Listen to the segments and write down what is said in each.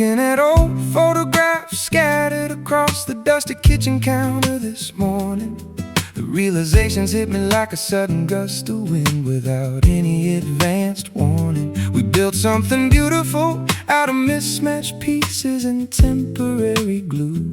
Looking at old photographs scattered across the dusty kitchen counter this morning, the realizations hit me like a sudden gust of wind without any advanced warning. We built something beautiful out of mismatched pieces and temporary glue,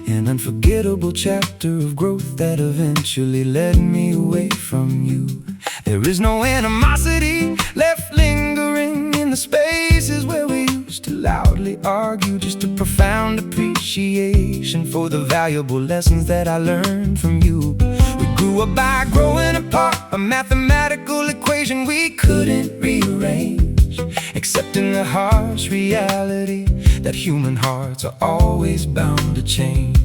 an unforgettable chapter of growth that eventually led me away from you. There is no animosity left lingering in the spaces where we used to loudly argue, just a profound appreciation for the valuable lessons that I learned from you. We grew up by growing apart, a mathematical equation we couldn't rearrange, accepting the harsh reality that human hearts are always bound to change.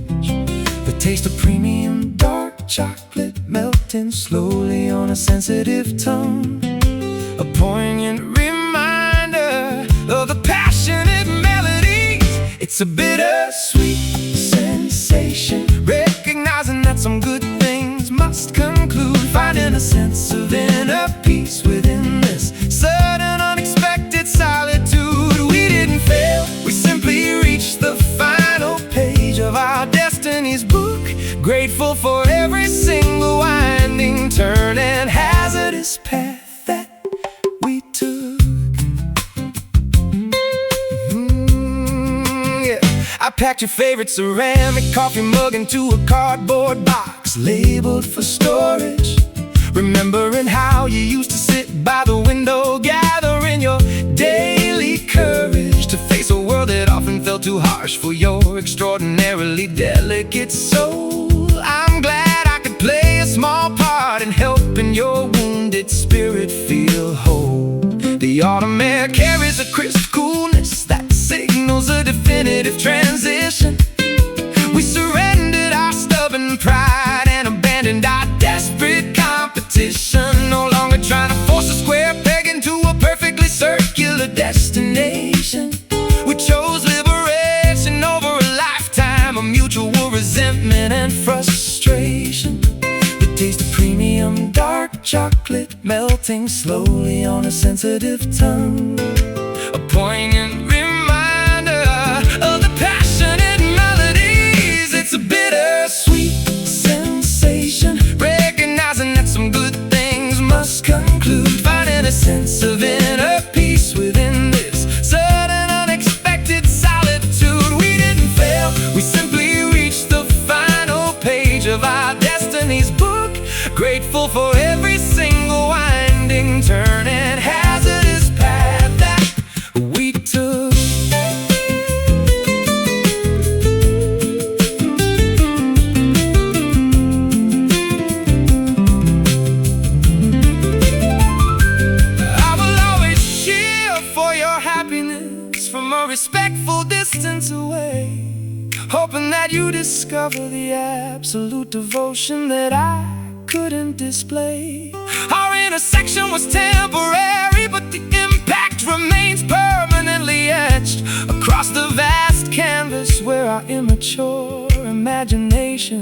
The taste of premium dark chocolate melting slowly on a sensitive tongue, a poignant reminder of the passionate melodies. It's a bittersweet sensation, recognizing that some good things must conclude, finding a sense of inner peace within this sudden unexpected solitude. We didn't fail, we simply reached the final page of our destiny's book, grateful for every single winding turn and hazardous path that we took. Yeah. I packed your favorite ceramic coffee mug into a cardboard box labeled for storage, remembering how you used to sit by the window, gathering your daily courage to face a world that often felt too harsh for your extraordinarily delicate soul. I'm glad I could play a small part in helping your wounded spirit feel whole. The autumn air carries a crisp coolness that signals a definitive transition. We surrendered our stubborn pride and abandoned our desperate competition, no longer trying to force a square peg into a perfectly circular destination. We chose liberation over a lifetime of mutual resentment and frustration. The taste of premium dark chocolate melting slowly on a sensitive tongue, a poignant reminder of the passionate melodies. It's a bittersweet sensation, recognizing that some good things must conclude, finding a sense of inner peace within this sudden unexpected solitude. We didn't fail, we simply reached the final page of our destiny's book, grateful for every single winding turn and hazardous path that we took. I will always cheer for your happiness from a respectful distance away, hoping that you discover the absolute devotion that I couldn't display. Our intersection was temporary, but the impact remains permanently etched across the vast canvas where our immature imagination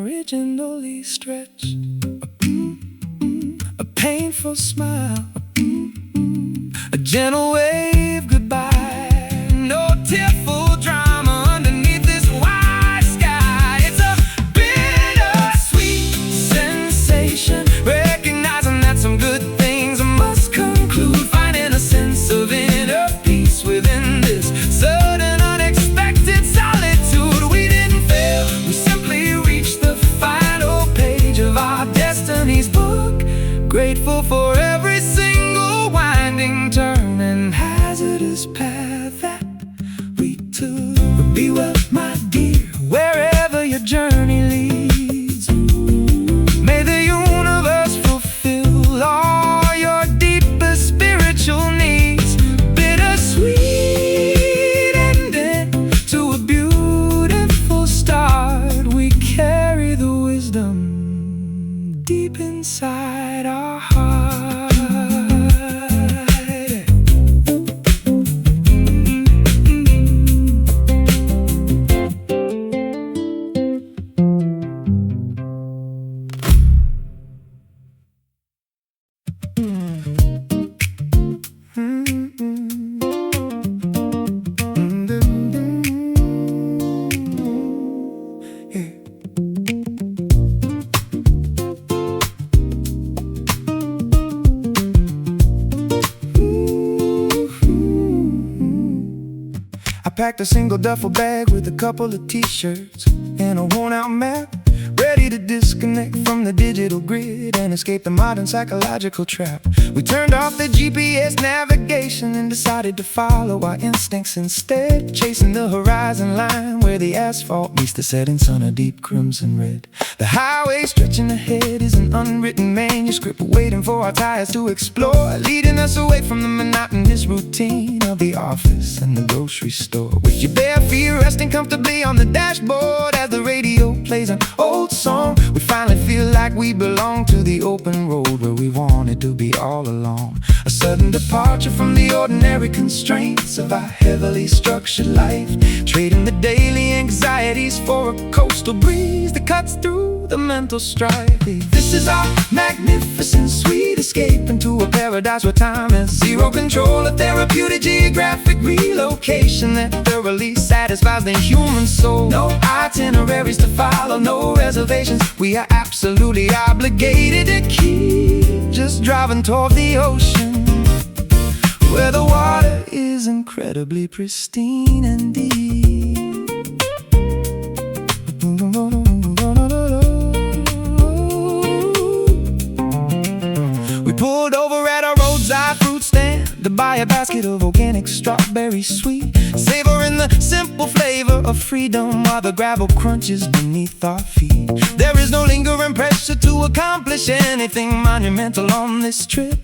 originally stretched. A painful smile, a gentle wave goodbye, no tearful drama underneath this wide sky. It's a bittersweet sensation, recognizing that some good things must conclude, finding a sense of inner peace within this sudden unexpected solitude. We didn't fail, we simply reached the final page of our destiny's book, grateful for every single winding turn and hazardous path I packed a single duffel bag with a couple of t-shirts and a worn-out map, ready to disconnect from the digital grid and escape the modern psychological trap. We turned off the GPS navigation and decided to follow our instincts instead, chasing the horizon line where the asphalt meets the setting sun a deep crimson red. The highway stretching ahead is an unwritten manuscript waiting for our tires to explore, leading us away from the monotonous routine of the office and the grocery store. With your bare feet resting comfortably on the dashboard as the radio plays an old song, we finally feel like we belong to the open road where we wanted to be all along. A sudden departure from the ordinary constraints of our heavily structured life, trading the daily anxieties for a coastal breeze that cuts through the mental strife. This is our magnificent sweet escape into a paradise where time has zero control, a therapeutic geographic relocation that thoroughly satisfies the human soul. No itineraries to follow, no reservations, we are absolutely obligated to keep just driving toward the ocean, where the water is incredibly pristine and deep. We pulled over at a roadside fruit stand to buy a basket of organic strawberry sweet, savoring the simple flavor of freedom while the gravel crunches beneath our feet. There is no lingering pressure to accomplish anything monumental on this trip,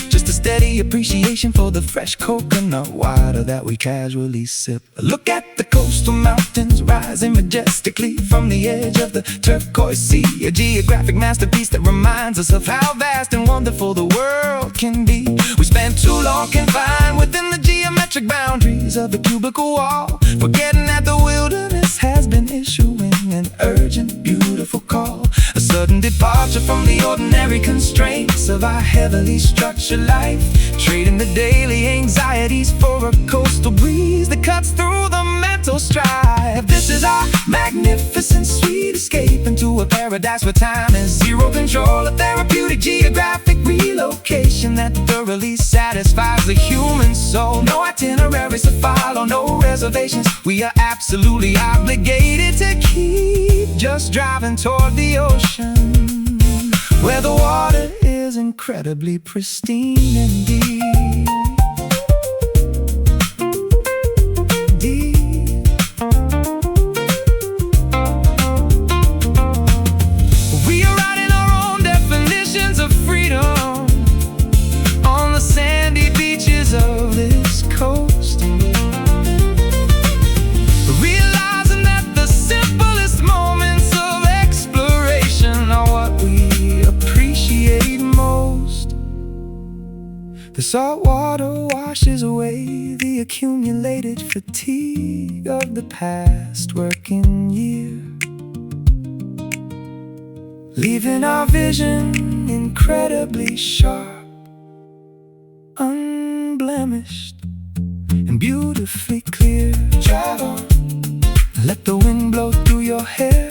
just a steady appreciation for the fresh coconut water that we casually sip. Look at the coastal mountains rising majestically from the edge of the turquoise sea, a geographic masterpiece that reminds us of how vast and wonderful the world can be. We spent too long confined within the geometric boundaries of the cubicle wall, forgetting that the wilderness has been issuing an urgent, beautiful call. A sudden departure from the ordinary constraints of our heavily structured life, trading the daily anxieties for a coastal breeze that cuts through the mental strife. This is our magnificent sweet escape into a paradise where time has zero control, a therapeutic geographic relocation that thoroughly satisfies the human soul. No itineraries to follow, no reservations, we are absolutely obligated to keep just driving toward the ocean, where the water is incredibly pristine and deep. We are writing our own definitions of freedom on the sandy beaches of this coast, realizing that the simplest moments of exploration are what we appreciate most. The salt water washes away the accumulated fatigue of the past working year, leaving our vision incredibly sharp, unblemished, and beautifully clear. Drive on, let the wind blow through your hair.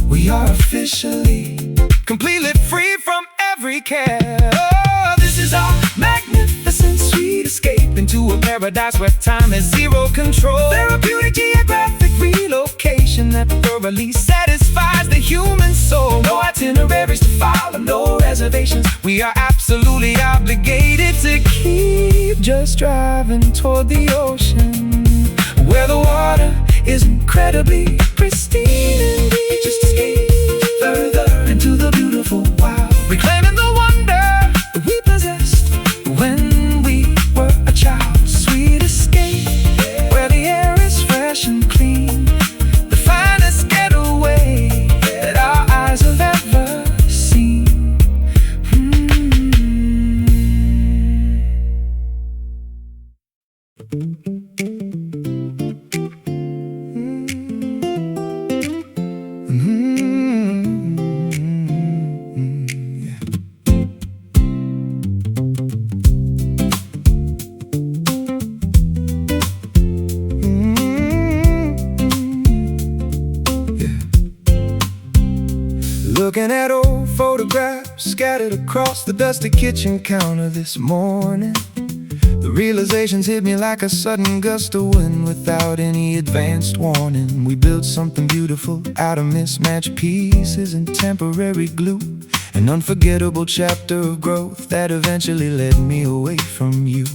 We are officially completely free from every care. Oh, this is our magnificent sweet escape into a paradise where time has zero control, therapeutic geographic relocation that thoroughly satisfies the human soul. No itineraries to follow, no reservations, we are absolutely obligated to keep just driving toward the ocean, where the water is incredibly pristine and deep. Just escape further into the beautiful wild, reclaiming the wonder we possessed when we were a child. Sweet escape, where the air is fresh and clean, the finest getaway that our eyes have ever seen. Looking at old photographs scattered across the dusty kitchen counter this morning, The realizations hit me like a sudden gust of wind without any advanced warning. We built something beautiful out of mismatched pieces and temporary glue. An unforgettable chapter of growth that eventually led me away from you.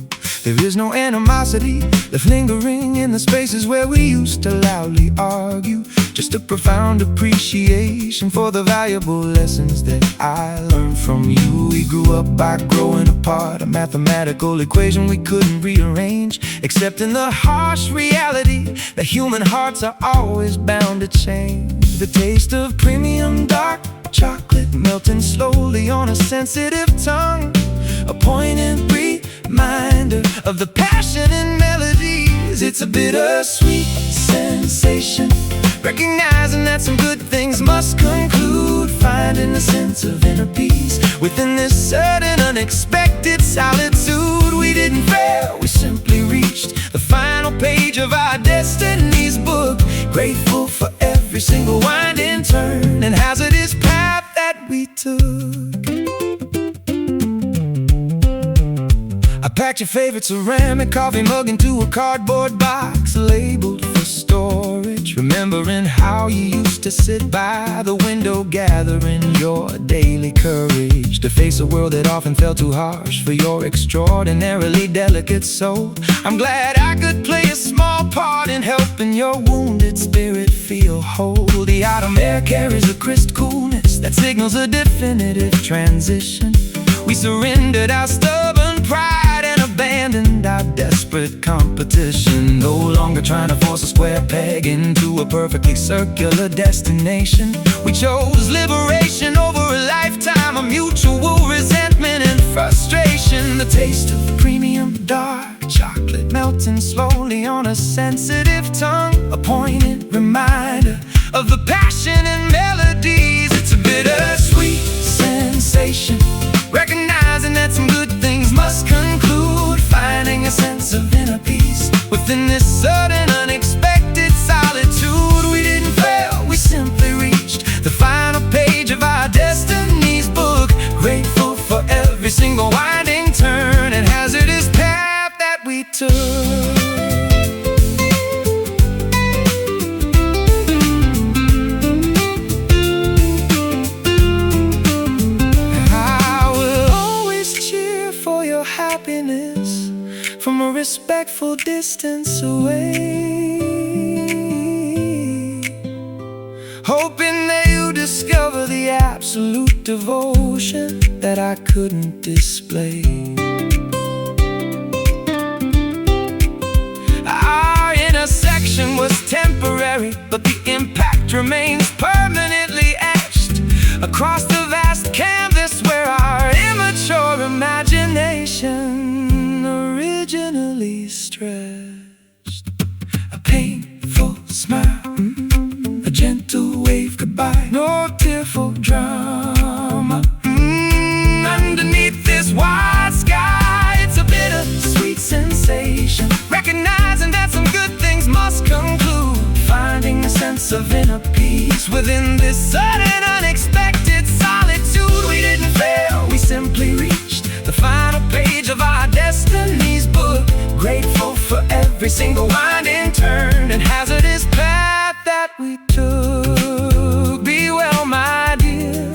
There is no animosity left lingering in the spaces where we used to loudly argue. Just a profound appreciation for the valuable lessons that I learned from you. We grew up by growing apart, a mathematical equation we couldn't rearrange, accepting the harsh reality that human hearts are always bound to change. The taste of premium dark chocolate melting slowly on a sensitive tongue, a poignant reminder of the passion in melodies. It's a bittersweet sensation, recognizing that some good things must conclude, finding a sense of inner peace within this sudden unexpected solitude. We didn't fail, we simply reached the final page of our destiny's book, grateful for every single winding turn and hazardous path that we took. I packed your favorite ceramic coffee mug into a cardboard box labeled for storage, remembering how you used to sit by the window gathering your daily courage to face a world that often felt too harsh for your extraordinarily delicate soul. I'm glad I could play a small part in helping your wounded spirit feel whole. The autumn air carries a crisp coolness that signals a definitive transition. We surrendered our stubborn pride and abandoned our desperate competition, no longer trying to force a square peg into a perfectly circular destination. We chose liberation over a lifetime of mutual resentment and frustration. The taste of premium dark chocolate melting slowly on a sensitive tongue, a poignant reminder of the passion in melodies. It's a bittersweet sensation, recognizing that some good things must conclude, finding a sense of inner peace within this sudden unexpected solitude. We didn't fail, we simply reached the final page of our destiny's book, grateful for every single winding turn and hazardous path that we took. From a respectful distance away, hoping that you discover the absolute devotion that I couldn't display. Our intersection was temporary, but the impact remains permanently etched across the vast canvas where our immature imagination originally stretched. A painful smile, a gentle wave goodbye, no tearful drama. Underneath this wide sky, it's a bittersweet sensation, recognizing that some good things must conclude, finding a sense of inner peace within this sudden unexpected solitude. We didn't fail, we simply reached the final page of our destiny's book, grateful for every single winding turn and hazardous path that we took. Be well, my dear,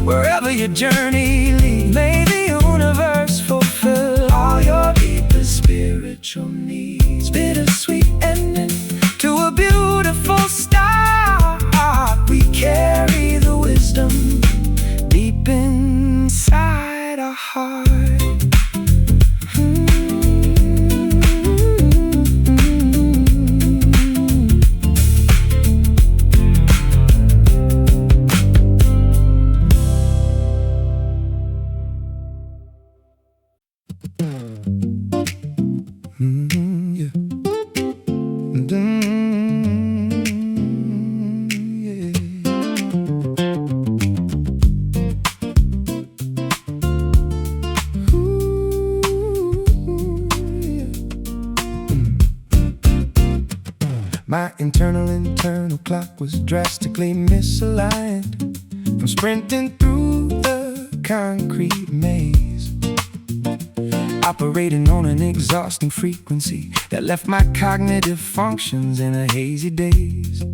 wherever your journey leads. May the universe fulfill all your deepest spiritual needs. Bittersweet ending to a beautiful start. We carry the wisdom deep inside our heart. My internal clock was drastically misaligned from sprinting through the concrete maze. operating on an exhausting frequency that left my cognitive functions in a hazy daze.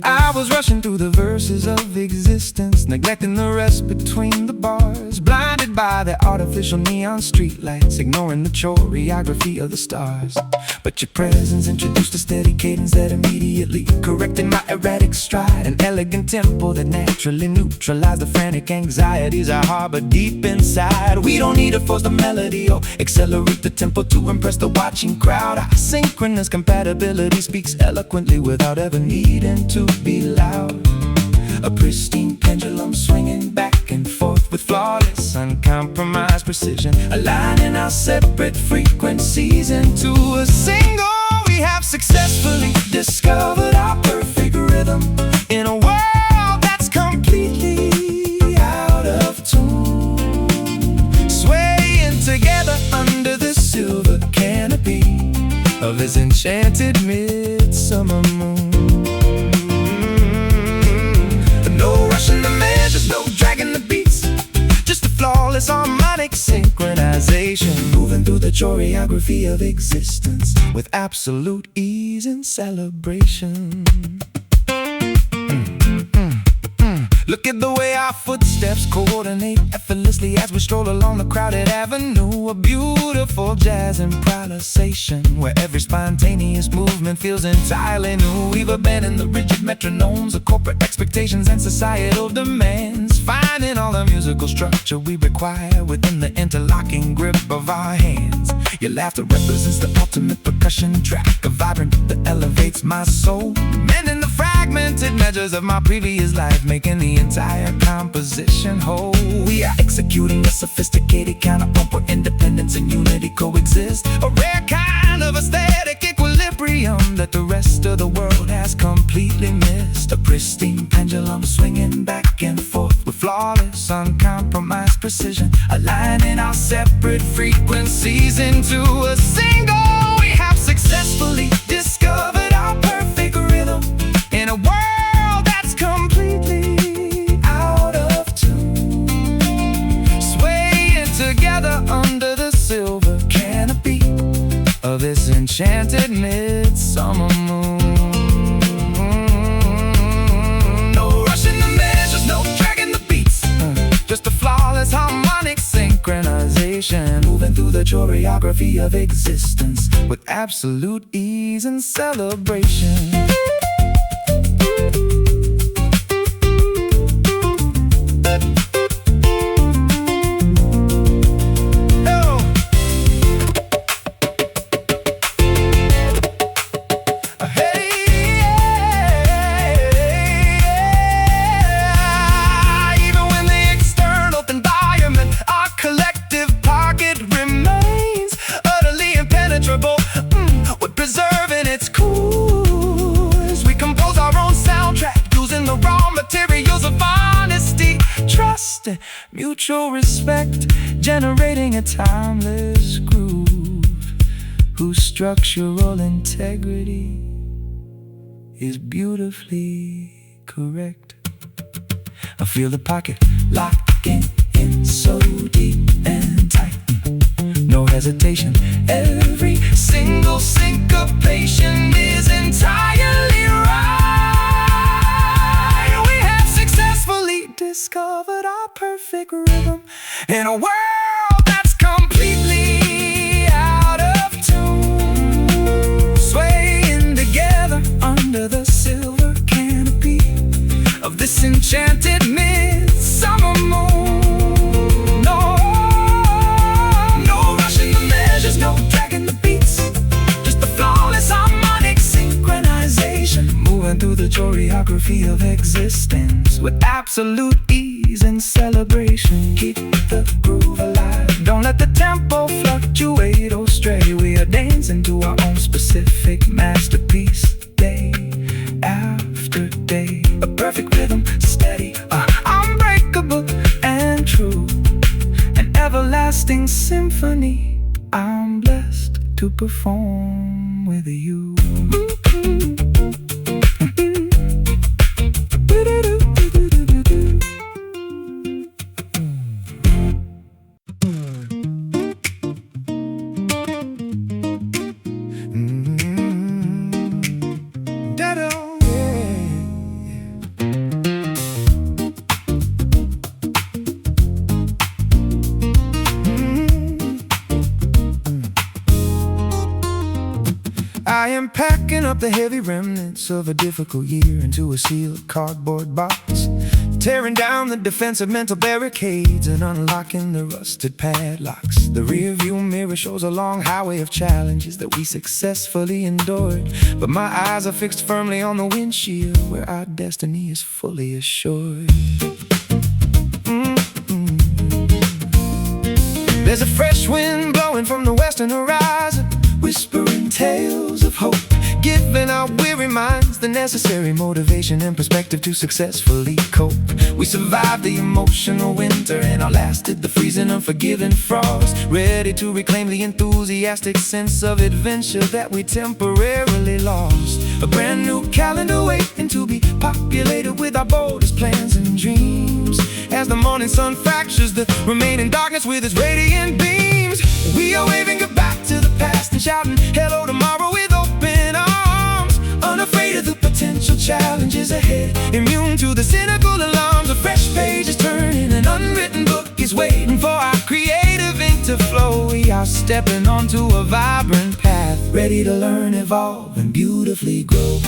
I was rushing through the verses of existence, neglecting the rest between the bars, blinded by the artificial neon streetlights, ignoring the choreography of the stars. But your presence introduced a steady cadence that immediately corrected my erratic stride, an elegant tempo that naturally neutralized the frantic anxieties I harbor deep inside. We don't need to force the melody or accelerate the tempo to impress the watching crowd. Our synchronous compatibility speaks eloquently without ever needing to be loud. A pristine pendulum swinging back and forth with flawless, uncompromised precision, aligning our separate frequencies into a single. We have successfully discovered our perfect rhythm in a world that's completely out of tune, swaying together under the silver canopy of this enchanted midsummer moon. No rushing the measures, no dragging the beats, just a flawless harmonic synchronization, moving through the choreography of existence with absolute ease and celebration. Look at the way our footsteps coordinate effortlessly as we stroll along the crowded avenue. A beautiful jazz improvisation where every spontaneous movement feels entirely new. We've abandoned the rigid metronomes of corporate expectations and societal demands, finding all the musical structure we require within the interlocking grip of our hands. Your laughter represents the ultimate percussion track, a vibrant beat that elevates my soul, mending the fragmented measures of my previous life, making the entire composition whole. We are executing a sophisticated counterpoint where independence and unity coexist, a rare kind of aesthetic equilibrium that the rest of the world has completely missed. A pristine pendulum swinging back and forth with flawless, uncompromised precision, aligning our separate frequencies into a single. We have successfully discovered our perfect rhythm in a world that's completely out of tune, swaying together under the silver canopy of this enchanted midsummer moon. No rushing the measures, no dragging the beats, just a flawless harmonic synchronization, moving through the choreography of existence with absolute ease and celebration. We're preserving its coolness. We compose our own soundtrack using the raw materials of honesty, trust, and mutual respect, generating a timeless groove whose structural integrity is beautifully correct. I feel the pocket locking in so deep and tight, no hesitation. Every single syncopation is entirely right. We have successfully discovered our perfect rhythm in a world that's completely out of tune, swaying together under the silver canopy of this enchanted midsummer moon. No dragging the beats, just the flawless harmonic synchronization, moving through the choreography of existence with absolute ease and celebration. Keep the groove alive, don't let the tempo fluctuate or stray. We are dancing to our own specific masterpiece, day after day. A perfect rhythm, steady, unbreakable and true, an everlasting symphony I'm blessed to perform with you. I am packing up the heavy remnants of a difficult year into a sealed cardboard box, tearing down the defensive mental barricades and unlocking the rusted padlocks. The rearview mirror shows a long highway of challenges that we successfully endured, but my eyes are fixed firmly on the windshield where our destiny is fully assured. There's a fresh wind blowing from the western horizon, whispering tales of hope, giving our weary minds the necessary motivation and perspective to successfully cope. We survived the emotional winter and outlasted the freezing unforgiving frost, ready to reclaim the enthusiastic sense of adventure that we temporarily lost. A brand new calendar waiting to be populated with our boldest plans and dreams. As the morning sun fractures the remaining darkness with its radiant beams, we are waving goodbye to the past and shouting hello tomorrow with open arms, unafraid of the potential challenges ahead, immune to the cynical alarms. A fresh page is turning, an unwritten book is waiting for our creative ink to flow. We are stepping onto a vibrant path, ready to learn, evolve, and beautifully grow.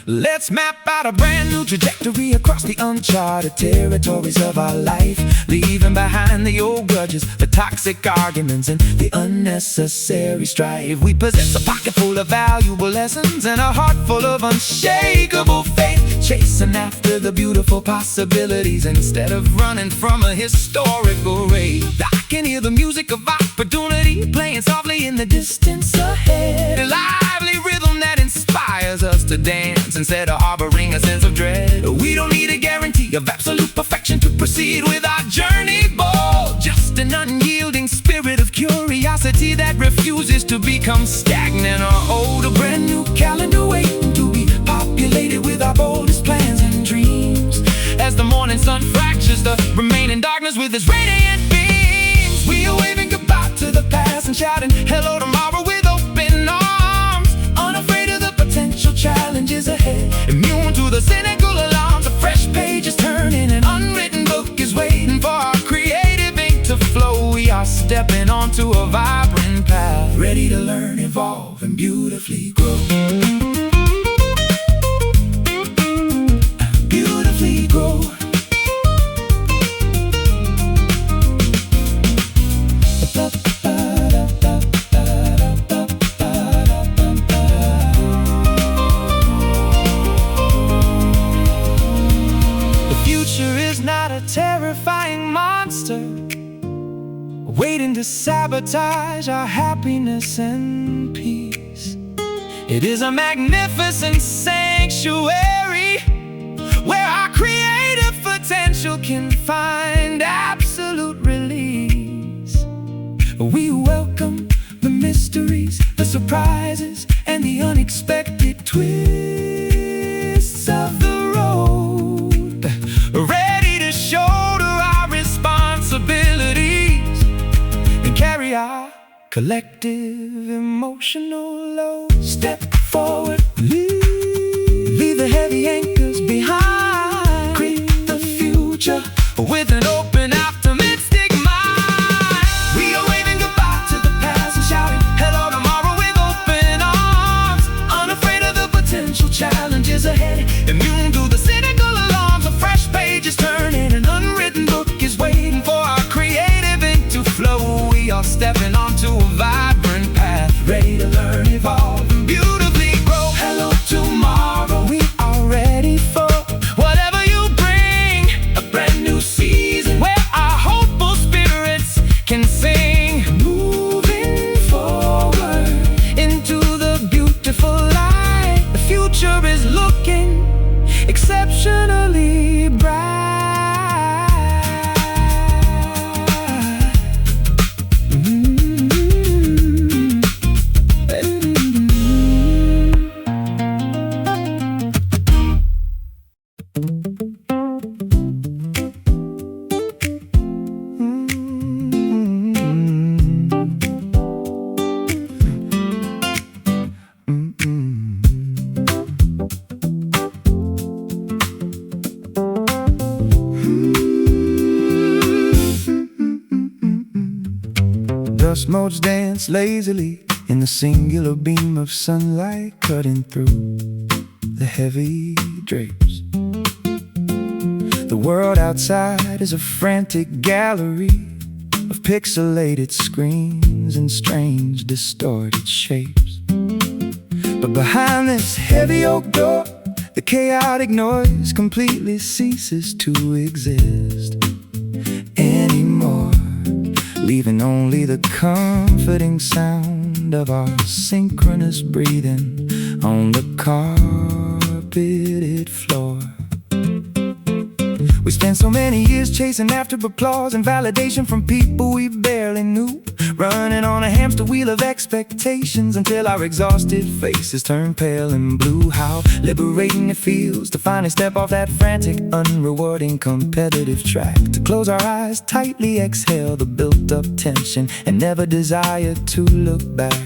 Let's map out a brand new trajectory across the uncharted territories of our life, leaving behind the old grudges, the toxic arguments, and the unnecessary strife. We possess a pocket full of valuable lessons and a heart full of unshakable faith, chasing after the beautiful possibilities instead of running from a historical race. I can hear the music of opportunity playing softly in the distance ahead, a lively rhythm that inspires us to dance instead of harboring a sense of dread. We don't need a guarantee of absolute perfection to proceed with our journey bold, just an unyielding spirit of curiosity that refuses to become stagnant or old. A brand new calendar waiting to be populated with our boldest plans and dreams. As the morning sun fractures the remaining darkness with its radiant beams, we are waving goodbye to the past and shouting hello tomorrow with open arms, unafraid of the potential challenges ahead, immune to the cynical alarms. A fresh page is turning, an unwritten book is waiting for our creative ink to flow. We are stepping onto a vibrant path, ready to learn, evolve, and beautifully grow. Beautifully grow. Terrifying monster waiting to sabotage our happiness and peace. It is a magnificent sanctuary where our creative potential can find absolute release. We welcome the mysteries, the surprises, and the unexpected twists of the road, ready to shoulder our responsibilities and carry our collective emotional load. Step forward, leave the heavy anchors behind, create the future with an open, optimistic mind. We are waving goodbye to the past and shouting hello tomorrow with open arms, unafraid of the potential challenges ahead, immune to the cynical alarms. A fresh page is turning, an unwritten book is waiting for our creative ink to flow. We are stepping onto a vibrant path, ready to learn, evolve, and beautifully grow. Hello tomorrow, we are ready for whatever you bring. A brand new season where our hopeful spirits can sing, moving forward into the beautiful light. The future is looking exceptionally bright. dust motes dance lazily in the singular beam of sunlight cutting through the heavy drapes. The world outside is a frantic gallery of pixelated screens and strange distorted shapes. But behind this heavy oak door, the chaotic noise completely ceases to exist anymore, leaving only the comforting sound of our synchronous breathing on the carpeted floor. We spent so many years chasing after applause and validation from people we barely knew, running on a hamster wheel of expectations until our exhausted faces turn pale and blue. How liberating it feels to finally step off that frantic, unrewarding competitive track, to close our eyes, tightly exhale the built-up tension, and never desire to look back.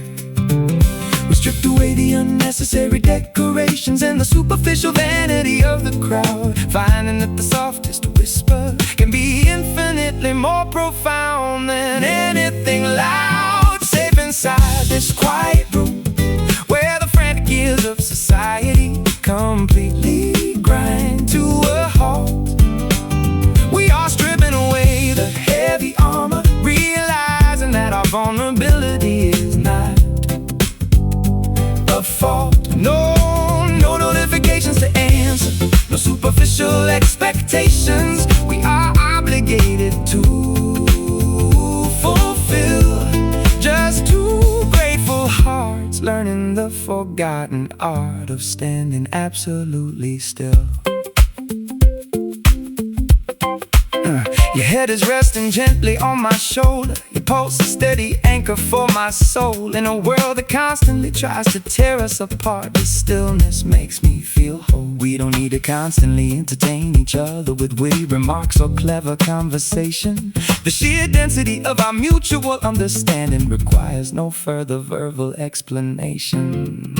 We stripped away the unnecessary decorations and the superficial vanity of the crowd, finding that the softest whisper can be infinitely more profound than anything loud. Safe inside this quiet room where the frantic gears of society completely grind to a halt, we are stripping away the heavy armor, realizing that our vulnerability is not a fault. No notifications to answer, no superficial expectations we are obligated to fulfill. Just two grateful hearts learning the forgotten art of standing absolutely still. Your head is resting gently on my shoulder, your pulse a steady anchor for my soul. In a world that constantly tries to tear us apart, this stillness makes me feel whole. We don't need to constantly entertain each other with witty remarks or clever conversation. The sheer density of our mutual understanding requires no further verbal explanation.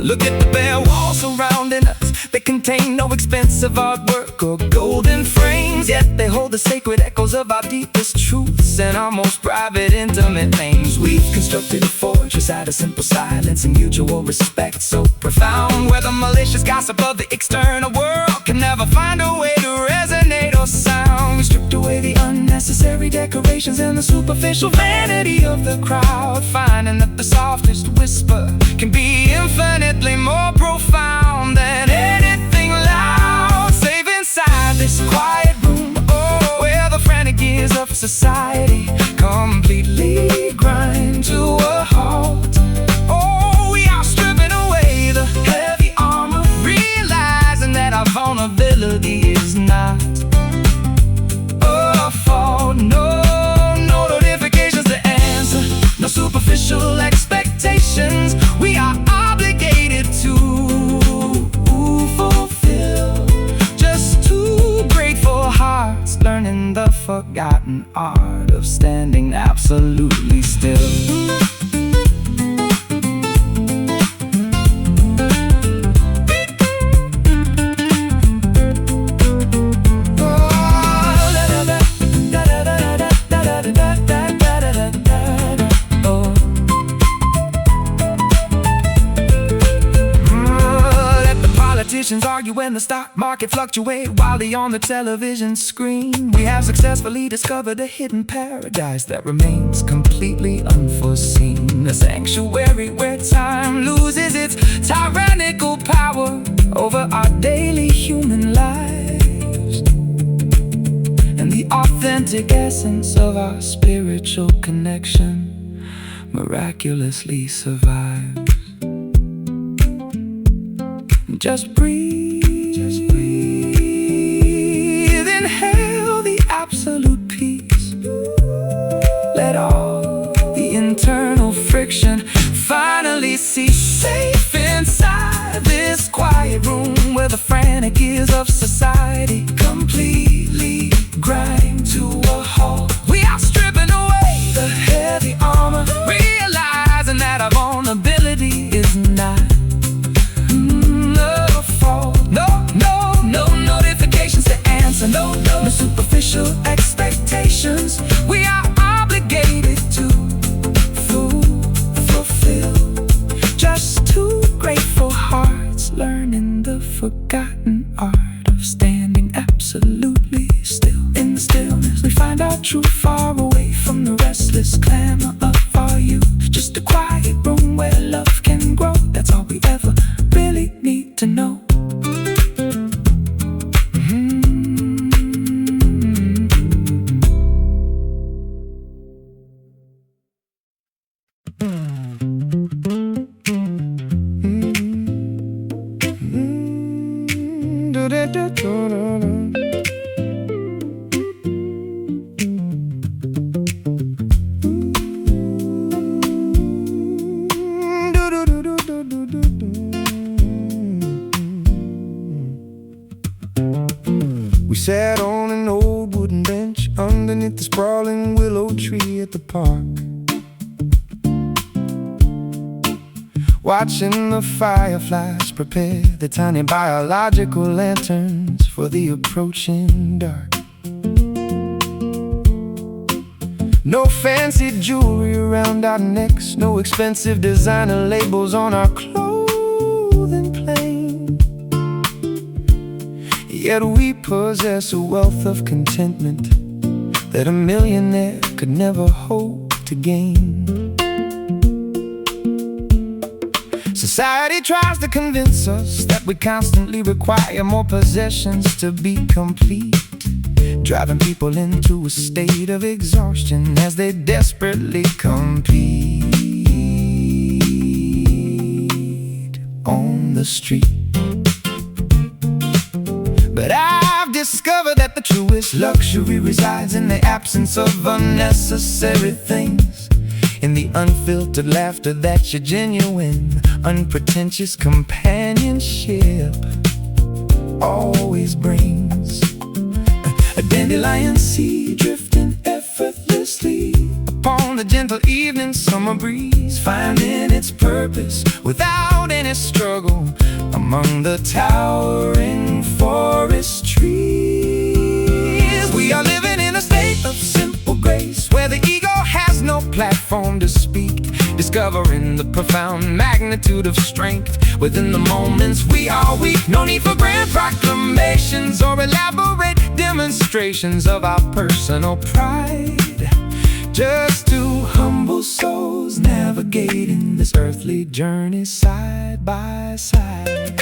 Look at the bare walls surrounding us. They contain no expensive artwork or golden frames, yet they hold the sacred echoes of our deepest truths and our most private, intimate names. We've constructed a fortress out of simple silence and mutual respect so profound, where the malicious gossip of the external world can never find a way to resonate or sound. We stripped away the unnecessary decorations and the superficial vanity of the crowd, finding that the softest whisper can be infinitely more profound than anything loud. Safe inside this quiet room, oh, where the frantic gears of society completely grind to a halt. Oh, we are stripping away the heavy armor, realizing that our vulnerability is not a fault. No notifications to answer, no superficial expectations we are obligated to fulfill. Just two grateful hearts learning the forgotten art of standing absolutely still. Politicians argue when the stock market fluctuate wildly on the television screen. We have successfully discovered a hidden paradise that remains completely unforeseen, a sanctuary where time loses its tyrannical power over our daily human lives, and the authentic essence of our spiritual connection miraculously survives. Just breathe, inhale the absolute peace. Let all the internal friction finally cease. Safe inside this quiet room where the frantic gears of society completely grind to a halt. We are stripping away the heavy armor, realizing that our vulnerability is not notifications to answer, no superficial expectations we are obligated to sat on an old wooden bench underneath the sprawling willow tree at the park, watching the fireflies prepare the tiny biological lanterns for the approaching dark. No fancy jewelry around our necks, no expensive designer labels on our clothing plain. Yet we possess a wealth of contentment that a millionaire could never hope to gain. Society tries to convince us that we constantly require more possessions to be complete, driving people into a state of exhaustion as they desperately compete on the street. But I've discovered that the truest luxury resides in the absence of unnecessary things, in the unfiltered laughter that your genuine, unpretentious companionship always brings. A dandelion seed drifting effortlessly upon the gentle evening summer breeze, finding its purpose without any struggle among the towering forest trees. We are living in a state of simple grace, where the ego has no platform to speak, discovering the profound magnitude of strength within the moments we are weak. No need for grand proclamations or elaborate demonstrations of our personal pride, just two humble souls navigating this earthly journey side by side.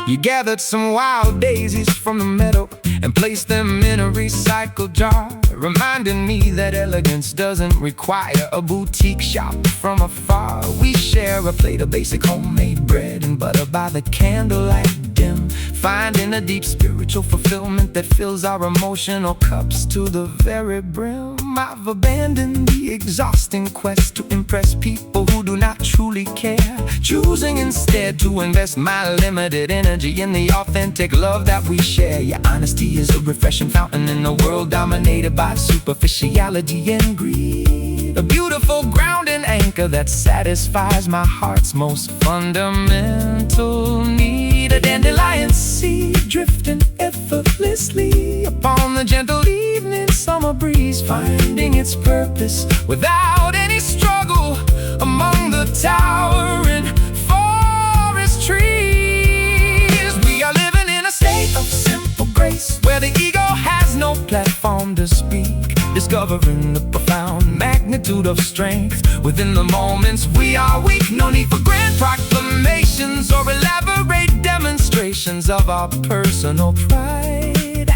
You gathered some wild daisies from the meadow and placed them in a recycled jar, reminding me that elegance doesn't require a boutique shop from afar. We share a plate of basic homemade bread and butter by the candlelight dim, finding a deep spiritual fulfillment that fills our emotional cups to the very brim. I've abandoned the exhausting quest to impress people who do not truly care, choosing instead to invest my limited energy in the authentic love that we share. Yeah, honesty is a refreshing fountain in a world dominated by superficiality and greed, a beautiful grounding anchor that satisfies my heart's most fundamental need. A dandelion seed drifting effortlessly upon the gentle evening summer breeze, finding its purpose without any struggle among the towering forest trees. We are living in a state of simple grace, where the ego has no platform to speak, discovering the profound magnitude of strength within the moments we are weak. No need for grand proclamations or elaborate demonstrations of our personal pride,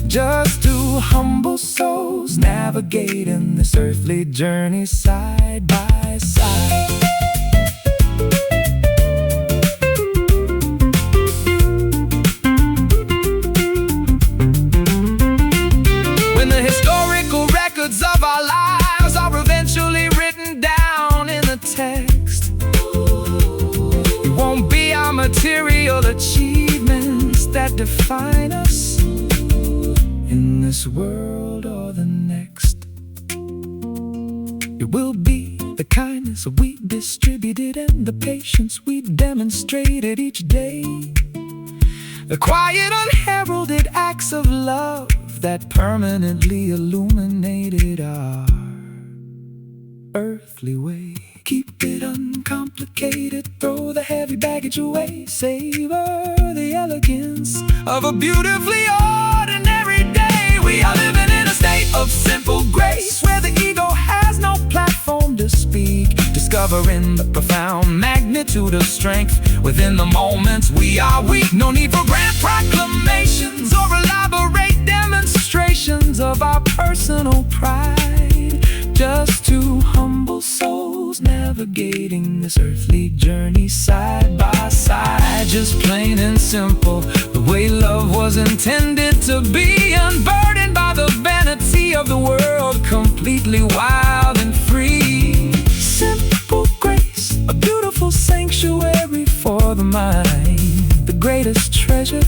just two humble souls navigating this earthly journey side by side. Of our lives are eventually written down in the text. It won't be our material achievements that define us in this world or the next. It will be the kindness we distributed and the patience we demonstrated each day, the quiet unheralded acts of love that permanently illuminated our earthly way. Keep it uncomplicated, throw the heavy baggage away, savor the elegance of a beautifully ordinary day. We are living in a state of simple grace, where the ego has no platform to speak, discovering the profound magnitude of strength within the moments we are weak. No need for grand proclamations or elaborate demonstrations of our personal pride, just two humble souls navigating this earthly journey side by side. Just plain and simple, the way love was intended to be, unburdened by the vanity of the world, completely wild and free. Simple grace, a beautiful sanctuary for the mind. the greatest treasure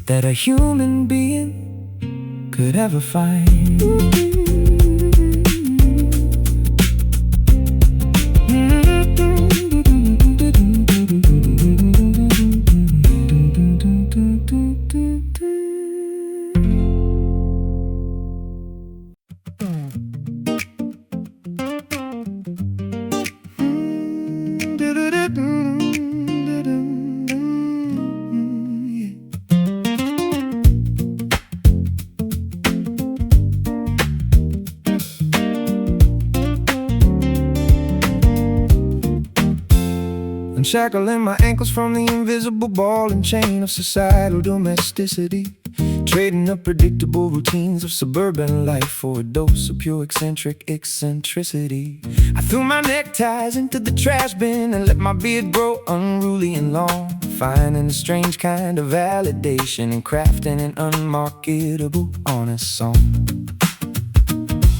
that a human being could ever find. Unshackling my ankles from the invisible ball and chain of societal domesticity, trading up predictable routines of suburban life for a dose of pure eccentric eccentricity. I threw my neckties into the trash bin and let my beard grow unruly and long, finding a strange kind of validation and crafting an unmarketable honest song.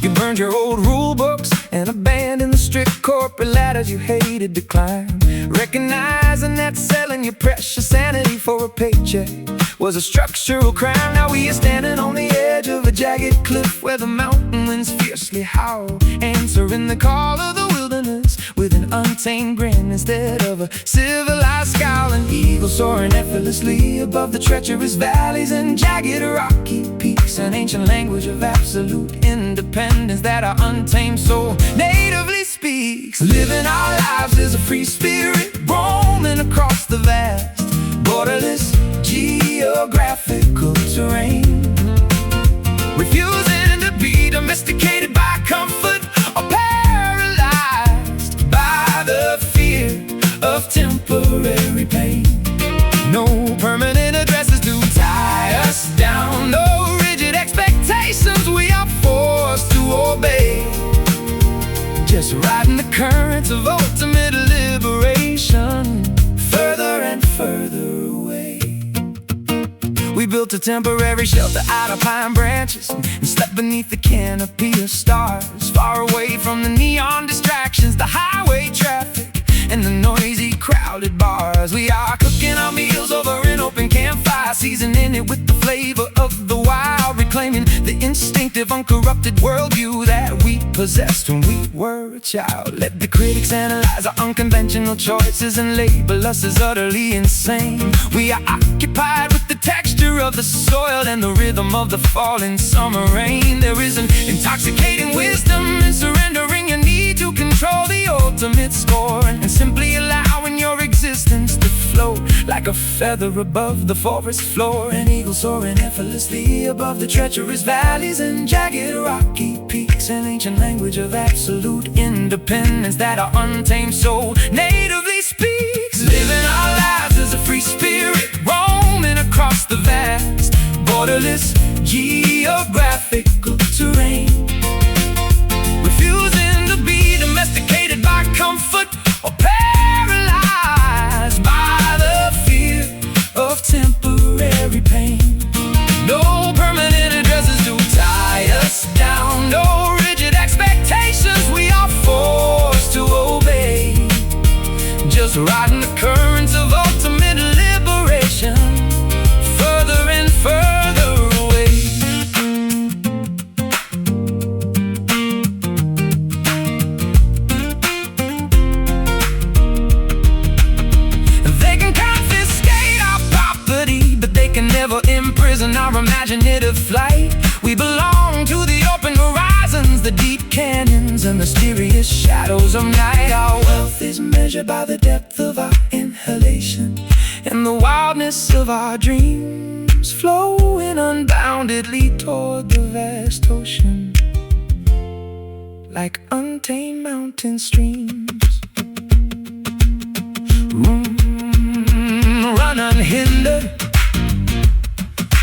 You burned your old rule books and abandoned the strict corporate ladders you hated to climb, recognizing that selling your precious sanity for a paycheck was a structural crime. Now we are standing on the edge of a jagged cliff where the mountain winds fiercely howl, answering the call of the wilderness with an untamed grin instead of a civilized scowl. An eagle soaring effortlessly above the treacherous valleys and jagged rocky peaks, an ancient language of absolute independence that our untamed soul natively speaks. Living our lives as a free spirit, roaming across the vast, borderless geographical terrain, refusing to be domesticated by comfort or paralyzed by the fear of temporary pain. No permanent addresses to tie us down, no rigid expectations we are forced to obey, just riding the currents of ultimate liberation, further and further away. We built a temporary shelter out of pine branches and slept beneath the canopy of stars, far away from the neon distractions, the highway traffic, and the noisy crowded bars. We are cooking our meals over an open campfire, seasoning it with the flavor of the wild, reclaiming the instinctive uncorrupted worldview that we possessed when we were a child. Let the critics analyze our unconventional choices and label us as utterly insane. We are occupied with the texture of the soil and the rhythm of the falling summer rain. There is an intoxicating wisdom in surrendering your need to control the ultimate score, and simply allowing your existence to float like a feather above the forest floor. An eagle soaring effortlessly above the treacherous valleys and jagged rocky peaks, an ancient language of absolute independence that our untamed soul natively speaks. Living our lives as a free spirit, roaming across the vast, borderless geographical terrain, refusing to be domesticated by comfort or paralyzed by the fear of temporary pain. No permanent addresses to tie us down, no rigid expectations we are forced to obey, just riding the currents of ultimate liberation, further and further away. They can confiscate our property, but they can never imprison our imaginative flight. We belong to the open horizons, the deep canyons, and mysterious shadows of night. Our wealth is measured by the depth of our inhalation and the wildness of our dreams, flowing unboundedly toward the vast ocean like untamed mountain streams. Run unhindered,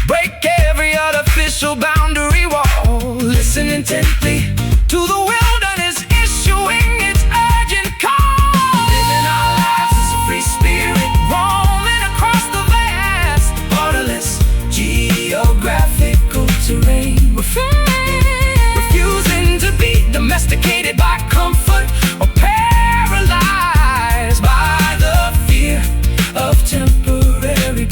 break every artificial boundary wall, listen intently to the wilderness issuing its urgent call. Living our lives as a free spirit, roaming across the vast, borderless geographical terrain, refusing to be domesticated by comfort or paralyzed by the fear of temporary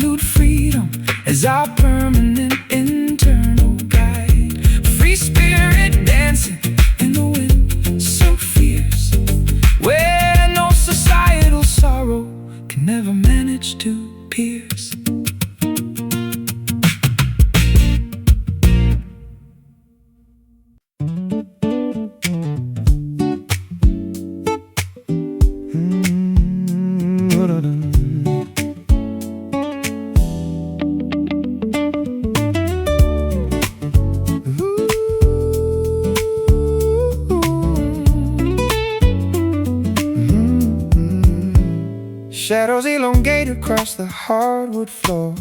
absolute freedom as our permanent internal guide. Free spirit dancing in the wind, so fierce, where no societal sorrow can never manage to pierce. Shadows elongate across the hardwood floor,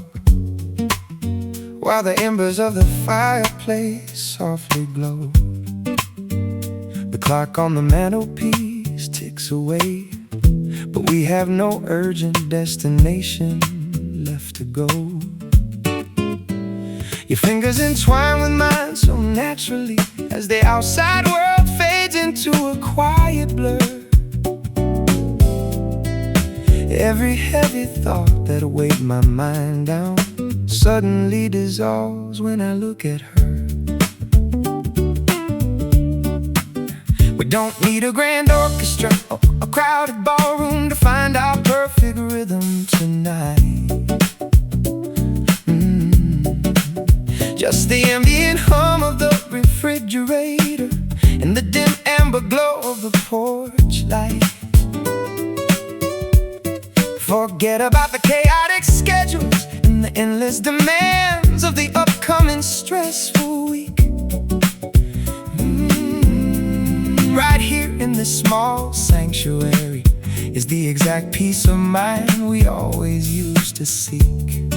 while the embers of the fireplace softly glow. The clock on the mantelpiece ticks away, but we have no urgent destination left to go. Your fingers entwine with mine so naturally as the outside world fades into a quiet blur. Every heavy thought that weighed my mind down suddenly dissolves when I look at her. We don't need a grand orchestra or a crowded ballroom to find our perfect rhythm tonight. Just the ambient hum of the refrigerator and the dim amber glow of the porch light. Forget about the chaotic schedules and the endless demands of the upcoming stressful week. Right here in this small sanctuary is the exact peace of mind we always used to seek.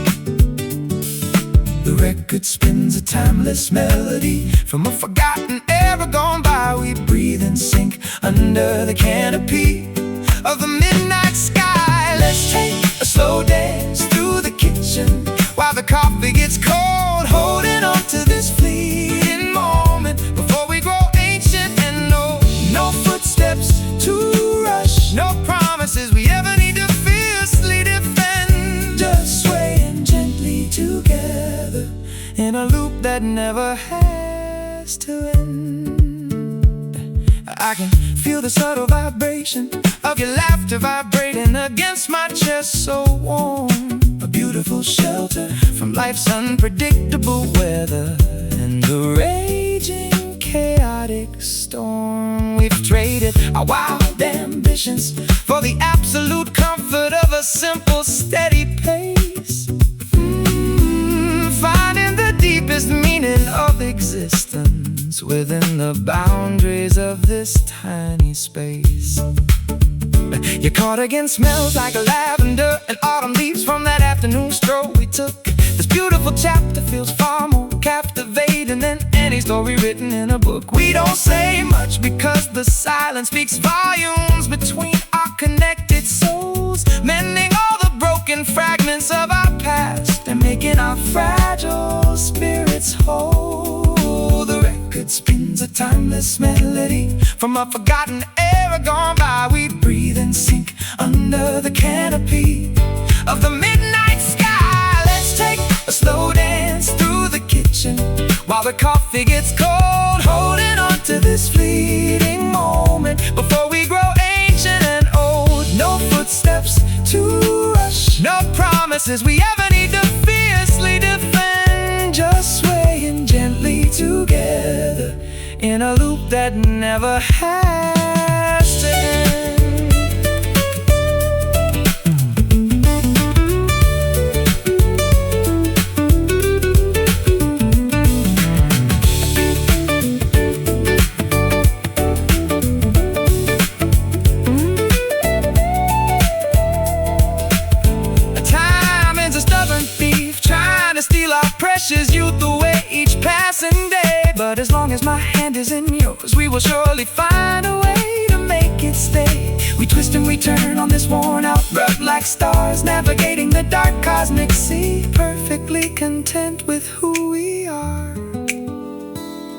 The record spins a timeless melody from a forgotten era gone by. We breathe and sink under the canopy of the midnight sky. Let's take a slow dance through the kitchen while the coffee gets cold, holding on to this fleeting moment before we grow ancient and old. No footsteps to rush, no promises we ever need to fiercely defend. Just swaying gently together in a loop that never has to end. I can feel the subtle vibration of your laughter vibrating against my chest, so warm. A beautiful shelter from life's unpredictable weather and the raging chaotic storm. We've traded our wild ambitions for the absolute comfort of a simple, steady pace. Finding the deepest meaning of existence within the boundaries of this tiny space. You're caught against smells like lavender and autumn leaves from that afternoon stroll we took. This beautiful chapter feels far more captivating than any story written in a book. We don't say much because the silence speaks volumes between our connected souls, mending all the broken fragments of our past and making our fragile spirits whole. The record spins a timeless melody from a forgotten era gone by. We breathe and sink under the canopy of the midnight sky. Let's take a slow dance through the kitchen while the coffee gets cold, holding on to this fleeting moment before we grow ancient and old. No footsteps to rush, no promises we ever need to fiercely defend. Just swaying gently together in a loop that never has to end. Time is a stubborn thief trying to steal our precious youth away each passing day. But as long as my hand is in yours, we will surely find a way to make it stay. We twist and we turn on this worn out road like stars, navigating the dark cosmic sea, perfectly content with who we are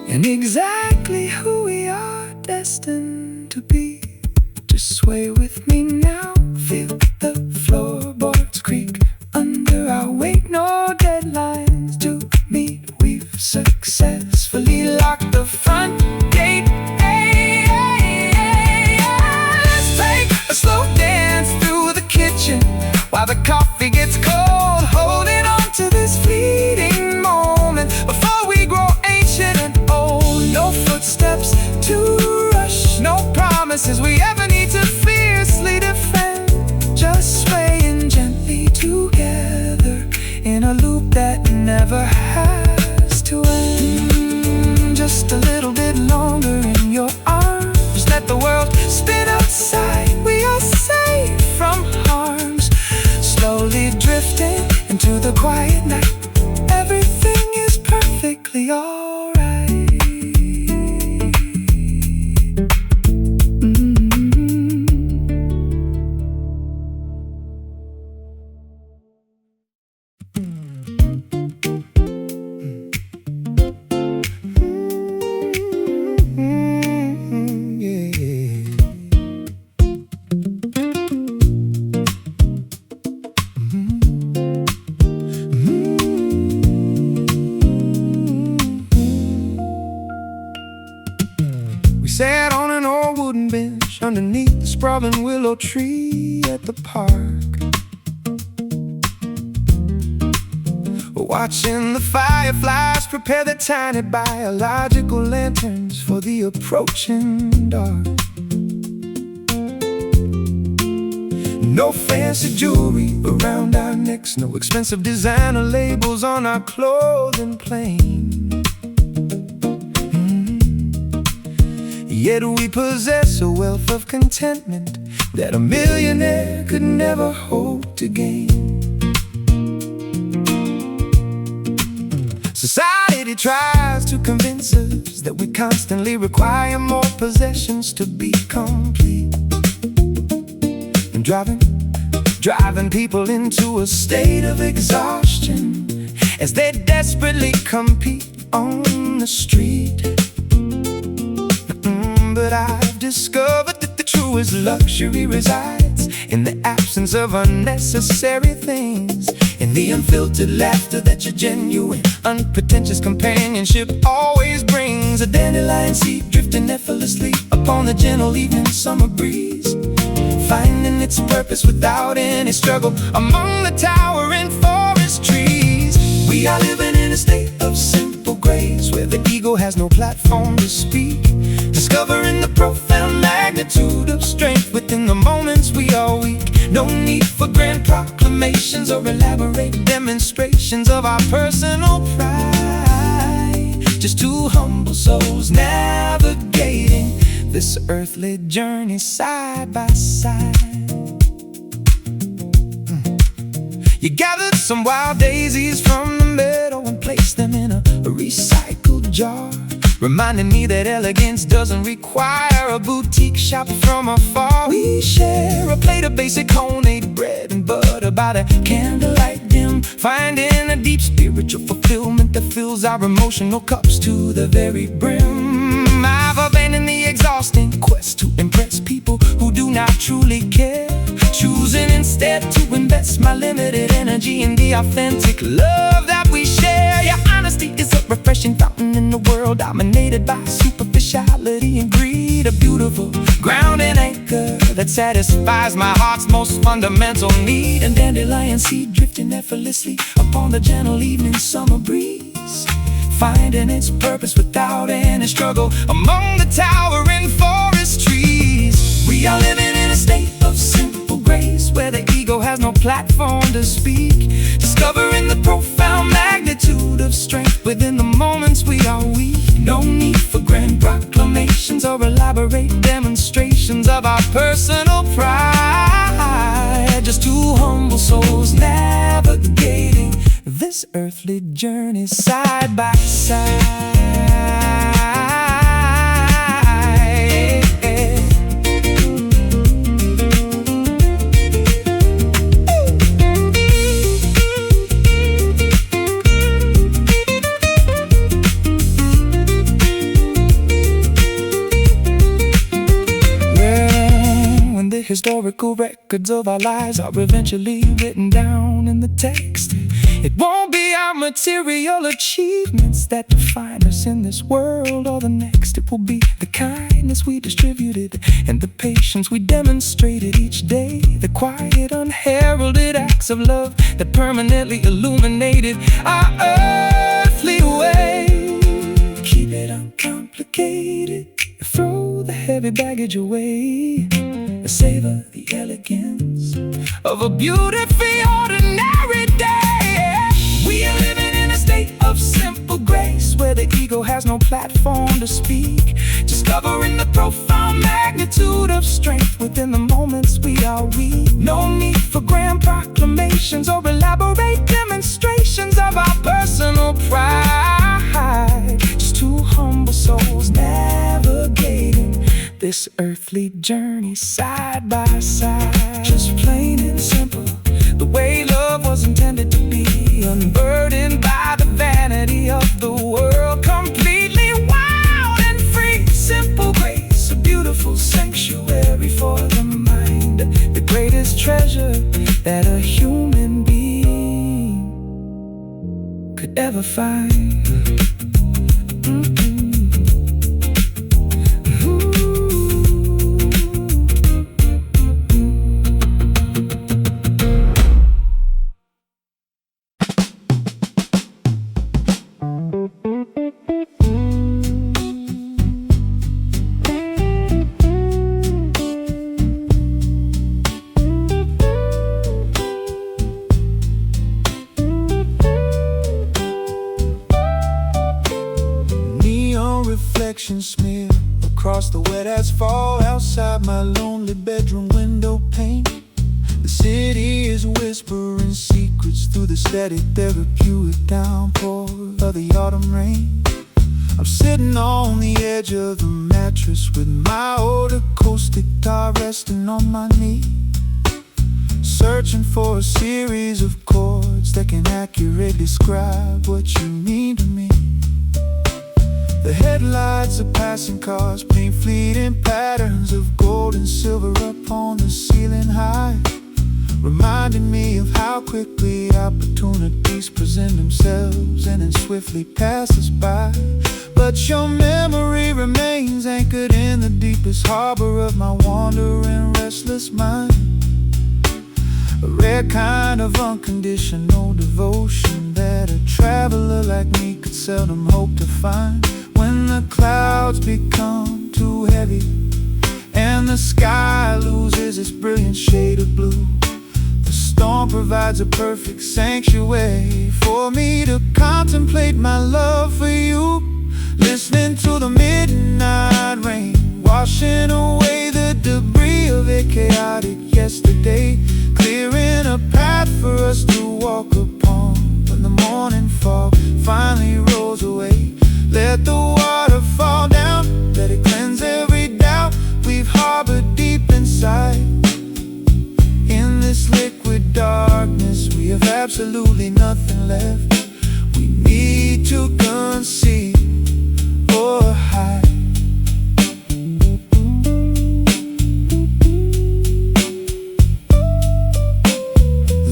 and exactly who we are destined to be. Just sway with me now, feel the floorboards creak under our weight. while the coffee gets cold, holding on to this fleeting moment before we grow ancient and old. No footsteps to rush, no promises we ever need to fiercely defend, just swaying gently together in a loop that never has to end. Just a little bit longer in your arms, let the world spin outside. We are safe from harms, slowly drifting into the quiet night. Everything is perfectly alright. Sat on an old wooden bench underneath the sprawling willow tree at the park, watching the fireflies prepare their tiny biological lanterns for the approaching dark. No fancy jewelry around our necks, no expensive designer labels on our clothing plain. Yet we possess a wealth of contentment that a millionaire could never hope to gain. Society tries to convince us that we constantly require more possessions to be complete, and driving people into a state of exhaustion as they desperately compete on the street. But I've discovered that the truest luxury resides in the absence of unnecessary things, in the unfiltered laughter that your genuine, unpretentious companionship always brings. A dandelion seed drifting effortlessly upon the gentle evening summer breeze, finding its purpose without any struggle among the towering forest trees. We are living in a state of simple grace, where the ego has no platform to speak, discovering the profound magnitude of strength within the moments we are weak. No need for grand proclamations or elaborate demonstrations of our personal pride, just two humble souls navigating this earthly journey side by side. You gathered some wild daisies from the meadow and placed them in a recycled jar, reminding me that elegance doesn't require a boutique shop from afar. We share a plate of basic homemade bread and butter by the candlelight dim, finding a deep spiritual fulfillment that fills our emotional cups to the very brim. I've abandoned the exhausting quest to impress people who do not truly care, choosing instead to invest my limited energy in the authentic love that we share. Your honesty is a refreshing fountain in a world dominated by superficiality and greed, a beautiful grounding anchor that satisfies my heart's most fundamental need. And dandelion seed drifting effortlessly upon the gentle evening summer breeze, finding its purpose without any struggle among the towering forest trees. We are living in a state of simple grace, where the ego has no platform to speak, discovering the profound magnitude of strength within the moments we are weak. No need for grand proclamations or elaborate demonstrations of our personal pride, just two humble souls navigating this earthly journey side by side. Historical records of our lives are eventually written down in the text. It won't be our material achievements that define us in this world or the next. It will be the kindness we distributed and the patience we demonstrated each day. The quiet, unheralded acts of love that permanently illuminated our earthly way. Keep it uncomplicated, throw the heavy baggage away, savor the elegance of a beautifully ordinary day. We are living in a state of simple grace, where the ego has no platform to speak, discovering the profound magnitude of strength within the moments we are weak. No need for grand proclamations or elaborate demonstrations of our personal pride. Just two humble souls navigating this earthly journey side by side. Just plain and simple, the way love was intended to be, unburdened by the vanity of the world, completely wild and free. Simple grace, a beautiful sanctuary for the mind, the greatest treasure that a human being could ever find. Reflections smear across the wet asphalt outside my lonely bedroom window pane. The city is whispering secrets through the static therapeutic downpour of the autumn rain. I'm sitting on the edge of the mattress with my old acoustic guitar resting on my knee, searching for a series of chords that can accurately describe what you mean to me. The headlights of passing cars paint fleeting patterns of gold and silver up on the ceiling high, reminding me of how quickly opportunities present themselves and then swiftly pass us by. But your memory remains anchored in the deepest harbor of my wandering, restless mind. A rare kind of unconditional devotion that a traveler like me could seldom hope to find. When the clouds become too heavy and the sky loses its brilliant shade of blue, the storm provides a perfect sanctuary for me to contemplate my love for you. Listening to the midnight rain, washing away the debris of a chaotic yesterday, clearing a path for us to walk upon when the morning fog finally rolls away. Let the water fall down, let it cleanse every doubt we've harbored deep inside. In this liquid darkness, we have absolutely nothing left. We need to conceal or hide.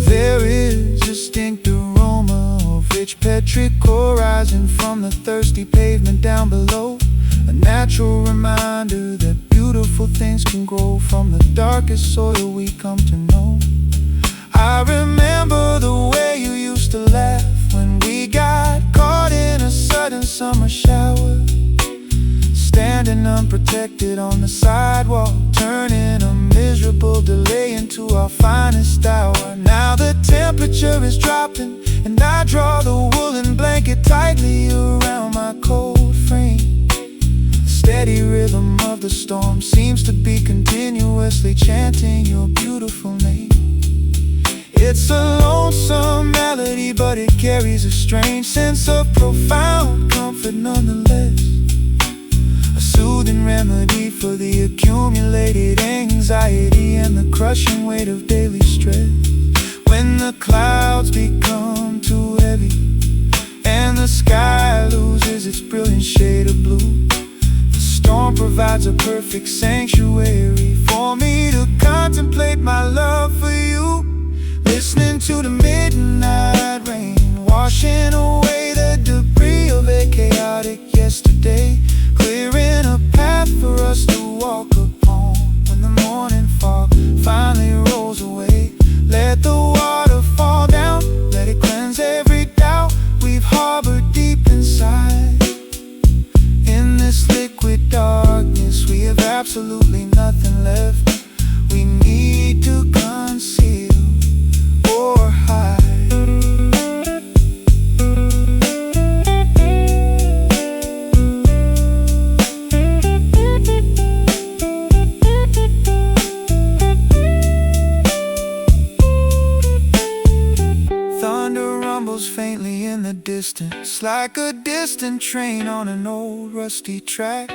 There is distinct aroma of rich petrichor rising from the thirsty pavement down below, a natural reminder that beautiful things can grow from the darkest soil we come to know. I remember the way you used to laugh when we got caught in a sudden summer shower, standing unprotected on the sidewalk, turning a miserable delay into our finest hour. Now the temperature is dropping and I draw the woolen blanket tightly around my cold frame. The steady rhythm of the storm seems to be continuously chanting your beautiful name. It's a lonesome melody, but it carries a strange sense of profound comfort nonetheless. A soothing remedy for the accumulated anxiety and the crushing weight of daily stress. When the clouds become too heavy and the sky loses its brilliant shade of blue, the storm provides a perfect sanctuary for me to contemplate my love for you. Listening to the midnight rain, echoes faintly in the distance, like a distant train on an old rusty track.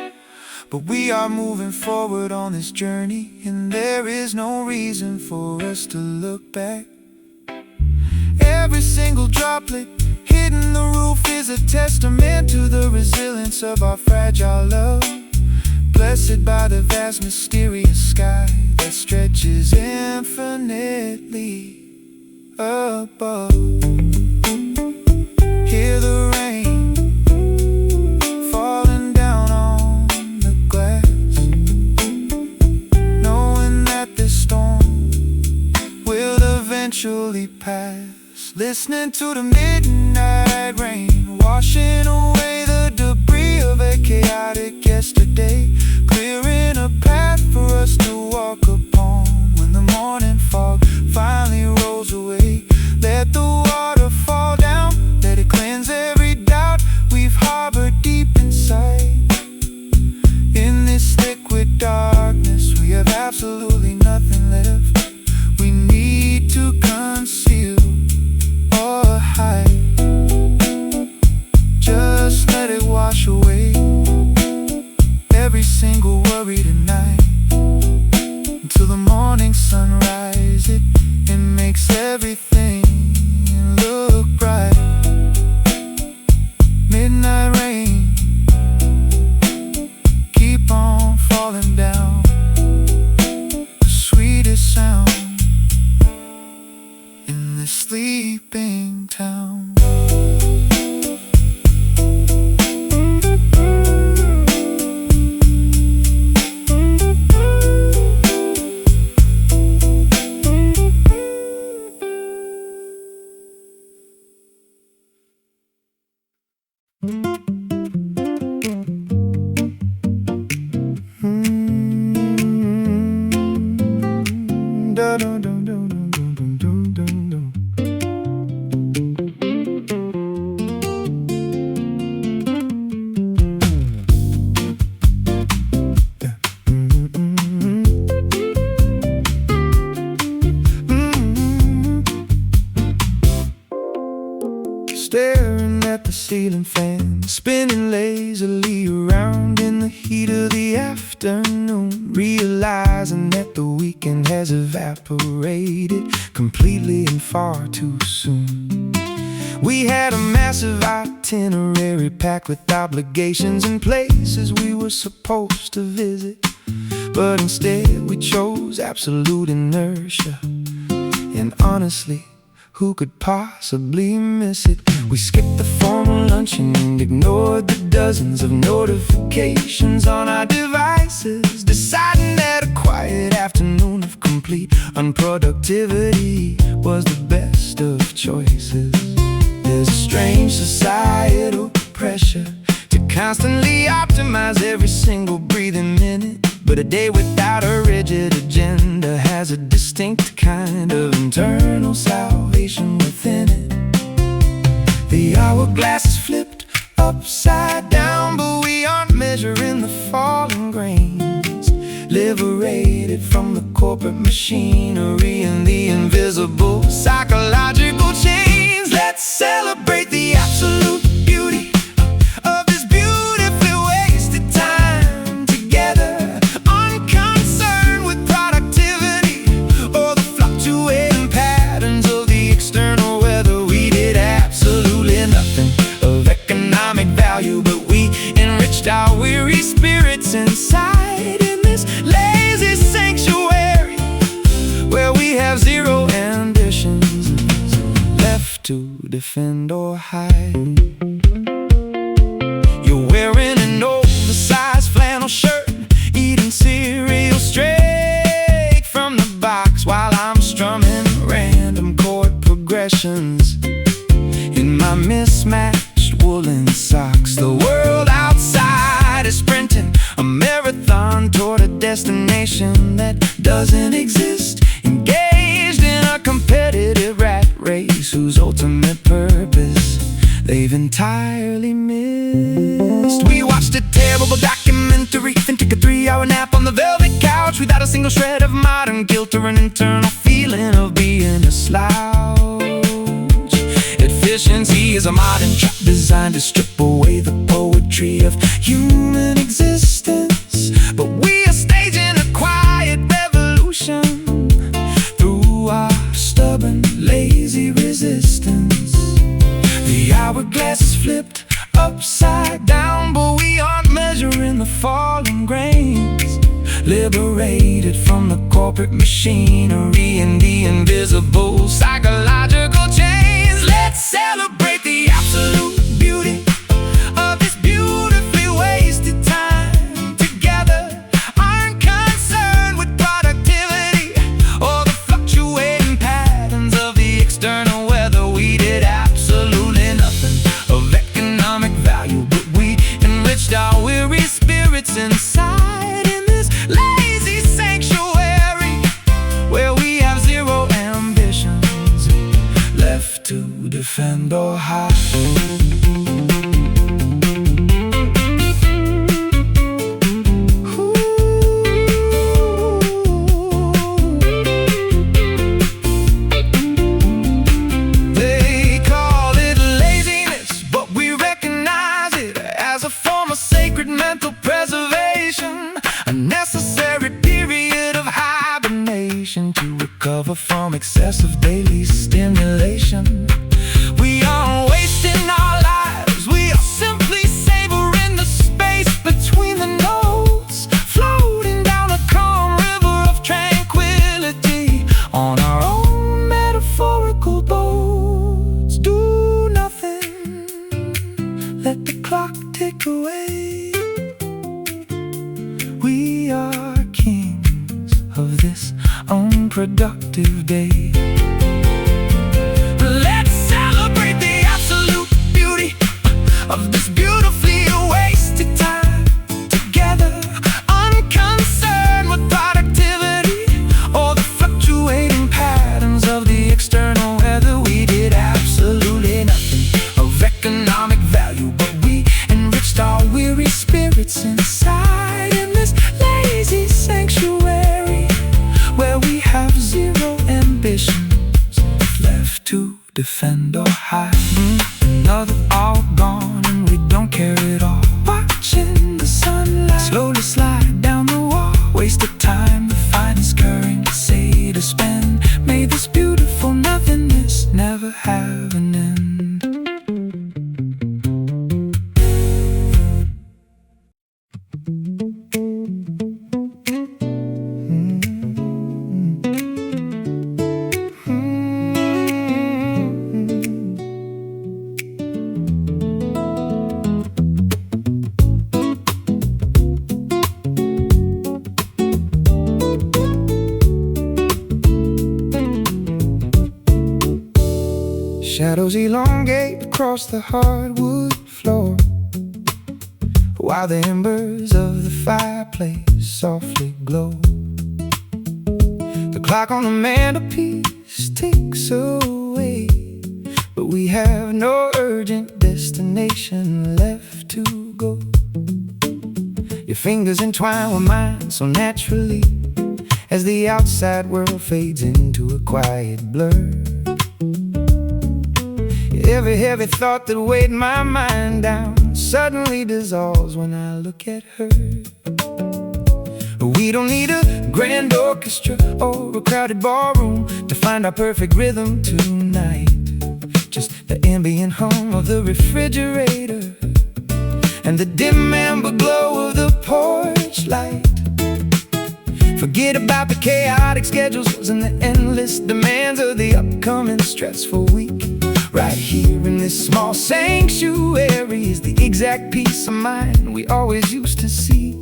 But we are moving forward on this journey, and there is no reason for us to look back. Every single droplet hitting the roof is a testament to the resilience of our fragile love. Blessed by the vast mysterious sky that stretches infinitely above. Hear the rain falling down on the glass, knowing that this storm will eventually pass. Listening to the midnight rain washing away the debris of a chaotic yesterday, clearing a path for us to walk upon when the morning fog finally rolls away. Let the water fall down, let it cleanse every doubt we've harbored deep inside. In this liquid darkness, we have absolutely nothing left we need to conceal or hide. Just let it wash away every single worry tonight, until the morning sunrise. It makes everything look bright. Midnight rain, keep on falling down, the sweetest sound in this sleeping town. Staring at the ceiling fan, spinning lazily around in the heat of the afternoon, realizing that the weekend has evaporated completely and far too soon. We had a massive itinerary packed with obligations and places we were supposed to visit, but instead we chose absolute inertia. And honestly, who could possibly miss it? We skipped the formal luncheon and ignored the dozens of notifications on our devices, deciding that a quiet afternoon of complete unproductivity was the best of choices. There's a strange societal pressure to constantly optimize every single breathing minute, but a day without a rigid agenda has a distinct kind of internal salvation within it. The hourglass is flipped upside down, but we aren't measuring the falling grains, liberated from the corporate machinery and the invisible psychological chains. Let's celebrate the absolute beauty of this beautifully wasted time together, unconcerned with productivity or the fluctuating patterns of the external weather. We did absolutely nothing of economic value, but we enriched our weary spirits inside in this lazy sanctuary where we have zero ambitions left to defend or hide. You're wearing an oversized flannel shirt, eating cereal straight from the box, while I'm strumming random chord progressions in my mismatched woolen socks. The world outside is sprinting a marathon toward a destination that doesn't exist, engaged in a competitive rat race whose ultimate purpose they've entirely missed. We watched a terrible documentary, then took a 3-hour nap on the velvet couch without a single shred of modern guilt or an internal feeling of being a slouch. At fishing is a modern trap designed to strip away the poetry of human existence. But we are staging a quiet revolution through our stubborn, lazy resistance. The hourglass is flipped upside down, but we aren't measuring the falling grains. Liberated from the corporate machinery and the invisible psychological chains. Let's celebrate the absolute beauty of this beautifully wasted time. Together, aren't concerned with productivity or the fluctuating patterns of the external weather. We did absolutely nothing of economic value, but we enriched our weary spirits inside in this lazy sanctuary where we have zero ambitions left to defend or hide. They call it laziness, but we recognize it as a form of sacred mental preservation, a necessary period of hibernation to recover from excessive daily stimulation. We aren't wasting our lives, we are simply savoring the space between the notes, floating down a calm river of tranquility on our own metaphorical boats. Do nothing, let the clock tick away. We are kings of this unproductive day. Let's celebrate the absolute beauty of this beautifully wasted time. Together, unconcerned with productivity or the fluctuating patterns of the external weather. We did absolutely nothing of economic value, but we enriched our weary spirits inside in this lazy sanctuary where we have zero ambitions left to defend or hide. Another all gone and we don't care at all. Watching the sunlight slowly slide down the wall. Wasted time, the finest currency to spend. May this beautiful nothingness never have an end. Shadows elongate across the hardwood floor, while the embers of the fireplace softly glow. The clock on the mantelpiece ticks away, but we have no urgent destination left to go. Your fingers entwine with mine so naturally as the outside world fades into a quiet blur. Every heavy thought that weighed my mind down suddenly dissolves when I look at her. We don't need a grand orchestra or a crowded ballroom to find our perfect rhythm tonight. Just the ambient hum of the refrigerator and the dim amber glow of the porch light. Forget about the chaotic schedules and the endless demands of the upcoming stressful week. Right here in this small sanctuary is the exact peace of mind we always used to seek.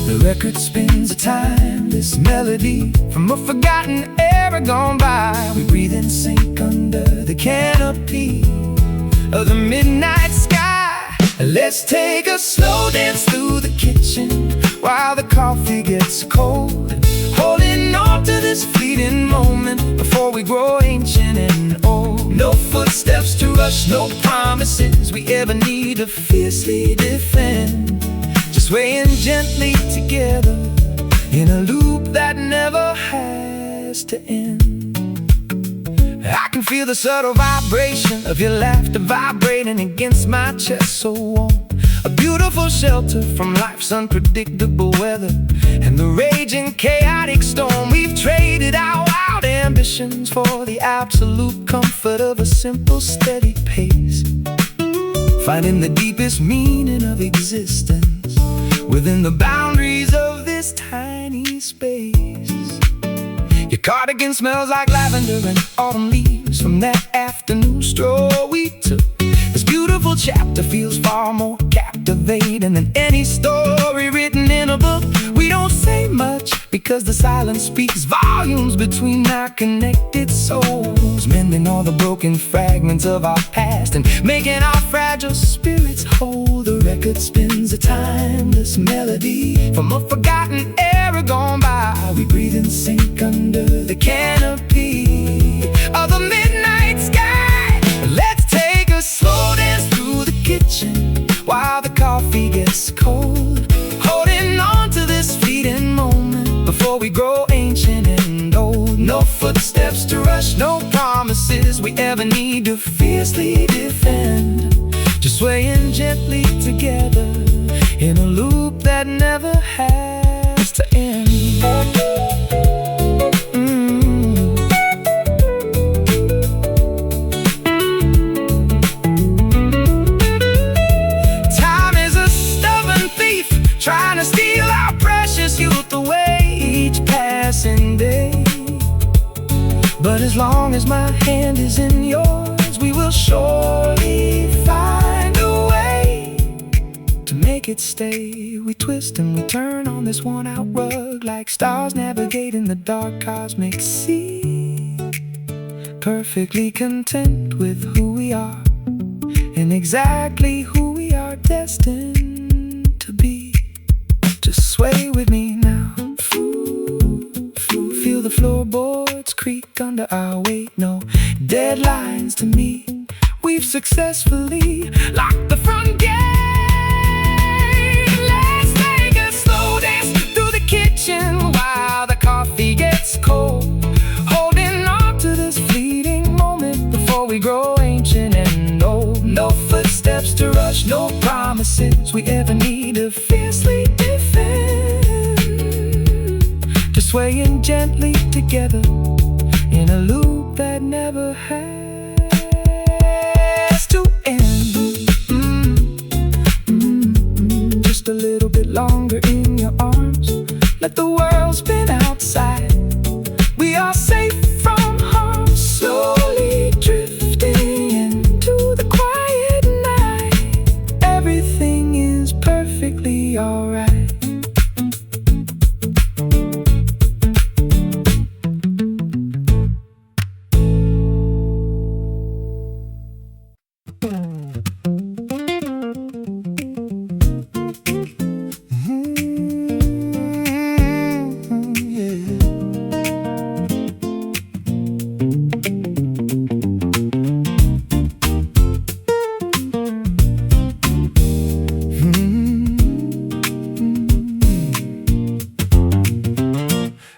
The record spins a timeless melody from a forgotten era gone by. We breathe in sync under the canopy of the midnight sky. Let's take a slow dance through the kitchen while the coffee gets cold, holding on to this fleeting moment before we grow ancient and old. No footsteps to rush, no promises we ever need to fiercely defend. Just swaying gently together in a loop that never has to end. I can feel the subtle vibration of your laughter vibrating against my chest so warm. A beautiful shelter from life's unpredictable weather and the raging chaotic storm. We've traded our wild ambitions for the absolute comfort of a simple steady pace, finding the deepest meaning of existence within the boundaries of this tiny space. Your cardigan smells like lavender and autumn leaves from that afternoon stroll we took. This beautiful chapter feels far more captivating than any story written in a book. We don't say much because the silence speaks volumes between our connected souls, mending all the broken fragments of our past and making our fragile spirits whole. The record spins a timeless melody from a forgotten era gone by. We breathe in sync under the canopy of the midnight sky. Let's take a slow dance through the kitchen while the coffee gets cold, holding on to this fleeting moment before we grow ancient and old. No footsteps to rush, no promises we ever need to fiercely defend, just swaying gently together in a loop that never has to end. Time is a stubborn thief trying to steal our precious youth away each passing day. But as long as my hand is in yours, we will surely find a way to make it stay. We twist and we turn on this worn-out rug like stars navigating the dark cosmic sea, perfectly content with who we are and exactly who we are destined to be. Just sway with me now. Feel the floorboards creak under our weight. No deadlines to meet. We've successfully locked the front gate. Let's take a slow dance through the kitchen while the coffee gets cold, holding on to this fleeting moment before we grow ancient and old. No footsteps to rush, no promises we ever need to fiercely defend, just swaying gently together in a loop that never has to end. Just a little bit longer in your arms. Let the world spin outside. We are safe from harm, slowly drifting into the quiet night. Everything is perfectly alright.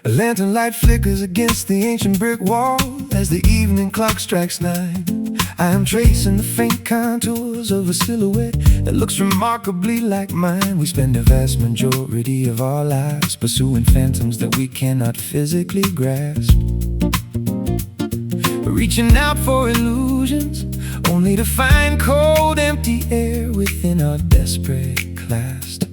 Lantern light flickers against the ancient brick wall as the evening clock strikes 9. I am tracing the faint contours of a silhouette that looks remarkably like mine. We spend the vast majority of our lives pursuing phantoms that we cannot physically grasp, reaching out for illusions only to find cold, empty air within our desperate clasp.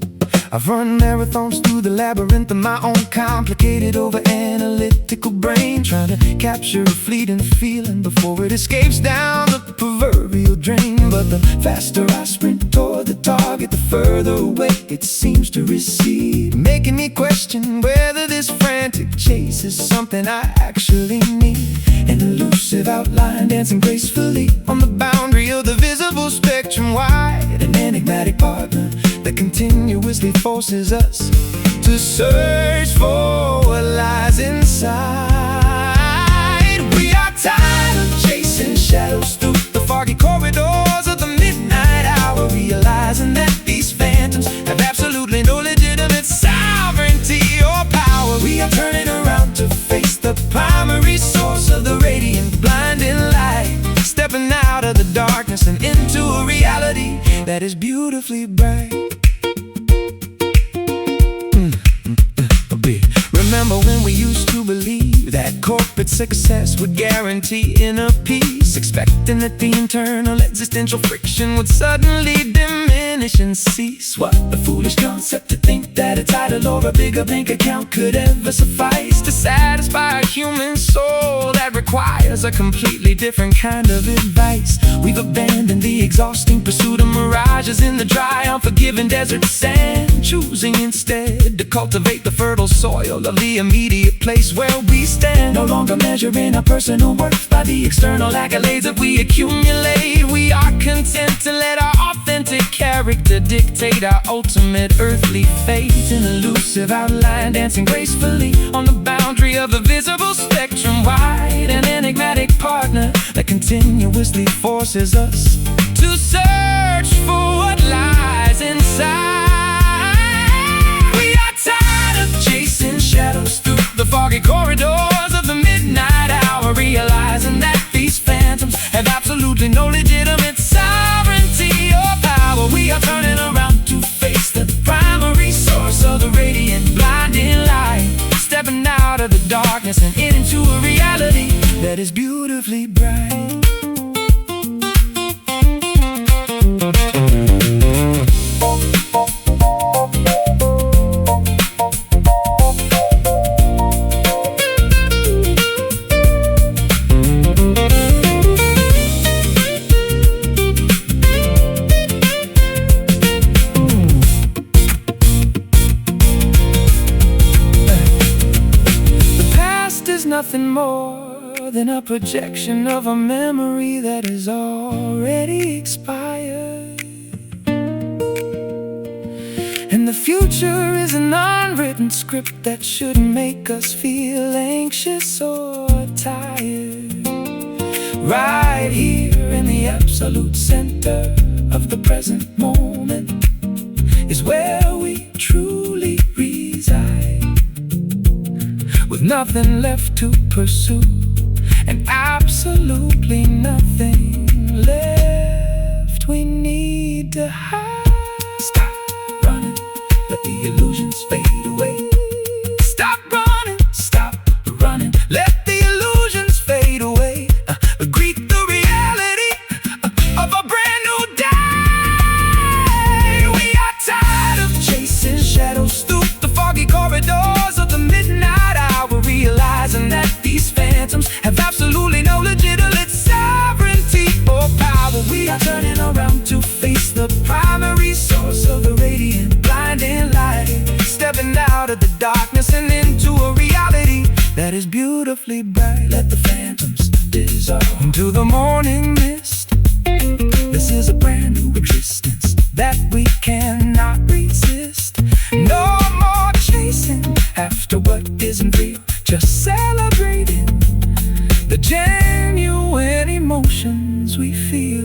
I've run marathons through the labyrinth of my own complicated, over-analytical brain, trying to capture a fleeting feeling before it escapes down the proverbial drain. But the faster I sprint toward the target, the further away it seems to recede, making me question whether this frantic chase is something I actually need. An elusive outline dancing gracefully on the boundary of the visible spectrum wide, an enigmatic partner that continuously forces us to search for what lies inside. We are tired of chasing shadows through the foggy corridors of the midnight hour, realizing that these phantoms have absolutely no legitimate sovereignty or power. We are turning around to face the primary source of the radiant, blinding light. that is beautifully bright. Remember when we used to believe that corporate success would guarantee inner peace, expecting that the internal existential friction would suddenly diminish and cease? What a foolish concept to think that a title or a bigger bank account could ever suffice to satisfy a human soul that requires a completely different kind of advice. We've abandoned the exhausting pursuit of mirages in the dry, unforgiving desert sand, choosing instead to cultivate the fertile soil of the immediate place where we stand. No longer measuring our personal worth by the external accolades that we accumulate. We are content to let our authentic character dictate our ultimate earthly fate. An elusive outline dancing gracefully on the boundary of the visible spectrum wide. An enigmatic partner that continuously forces us to search for what lies inside. Chasing shadows through the foggy corridors of the midnight hour, realizing that these phantoms have absolutely no legitimate sovereignty or power. We are turning around to face the primary source of the radiant, blinding light, stepping out of the darkness and into a reality that is beautifully bright. Nothing more than a projection of a memory that has already expired. And the future is an unwritten script that shouldn't make us feel anxious or tired. Right here in the absolute center of the present moment is where we truly reside. With nothing left to pursue and absolutely nothing left we need to hide. Stop running, let the illusions fade away. Stop running, let the illusions fade away. Greet the reality of a brand new day. We are tired of chasing shadows through the foggy corridors of the midnight hour, realizing that these phantoms have absolutely no legitimate sovereignty or power. We are turning around to face the primary source of the radiant, blinding light, stepping out of the darkness and into a reality that is beautifully bright. Let the phantoms dissolve into the morning mist. This is a brand new existence that we cannot resist. No more chasing after what isn't real, just celebrating the genuine emotions we feel.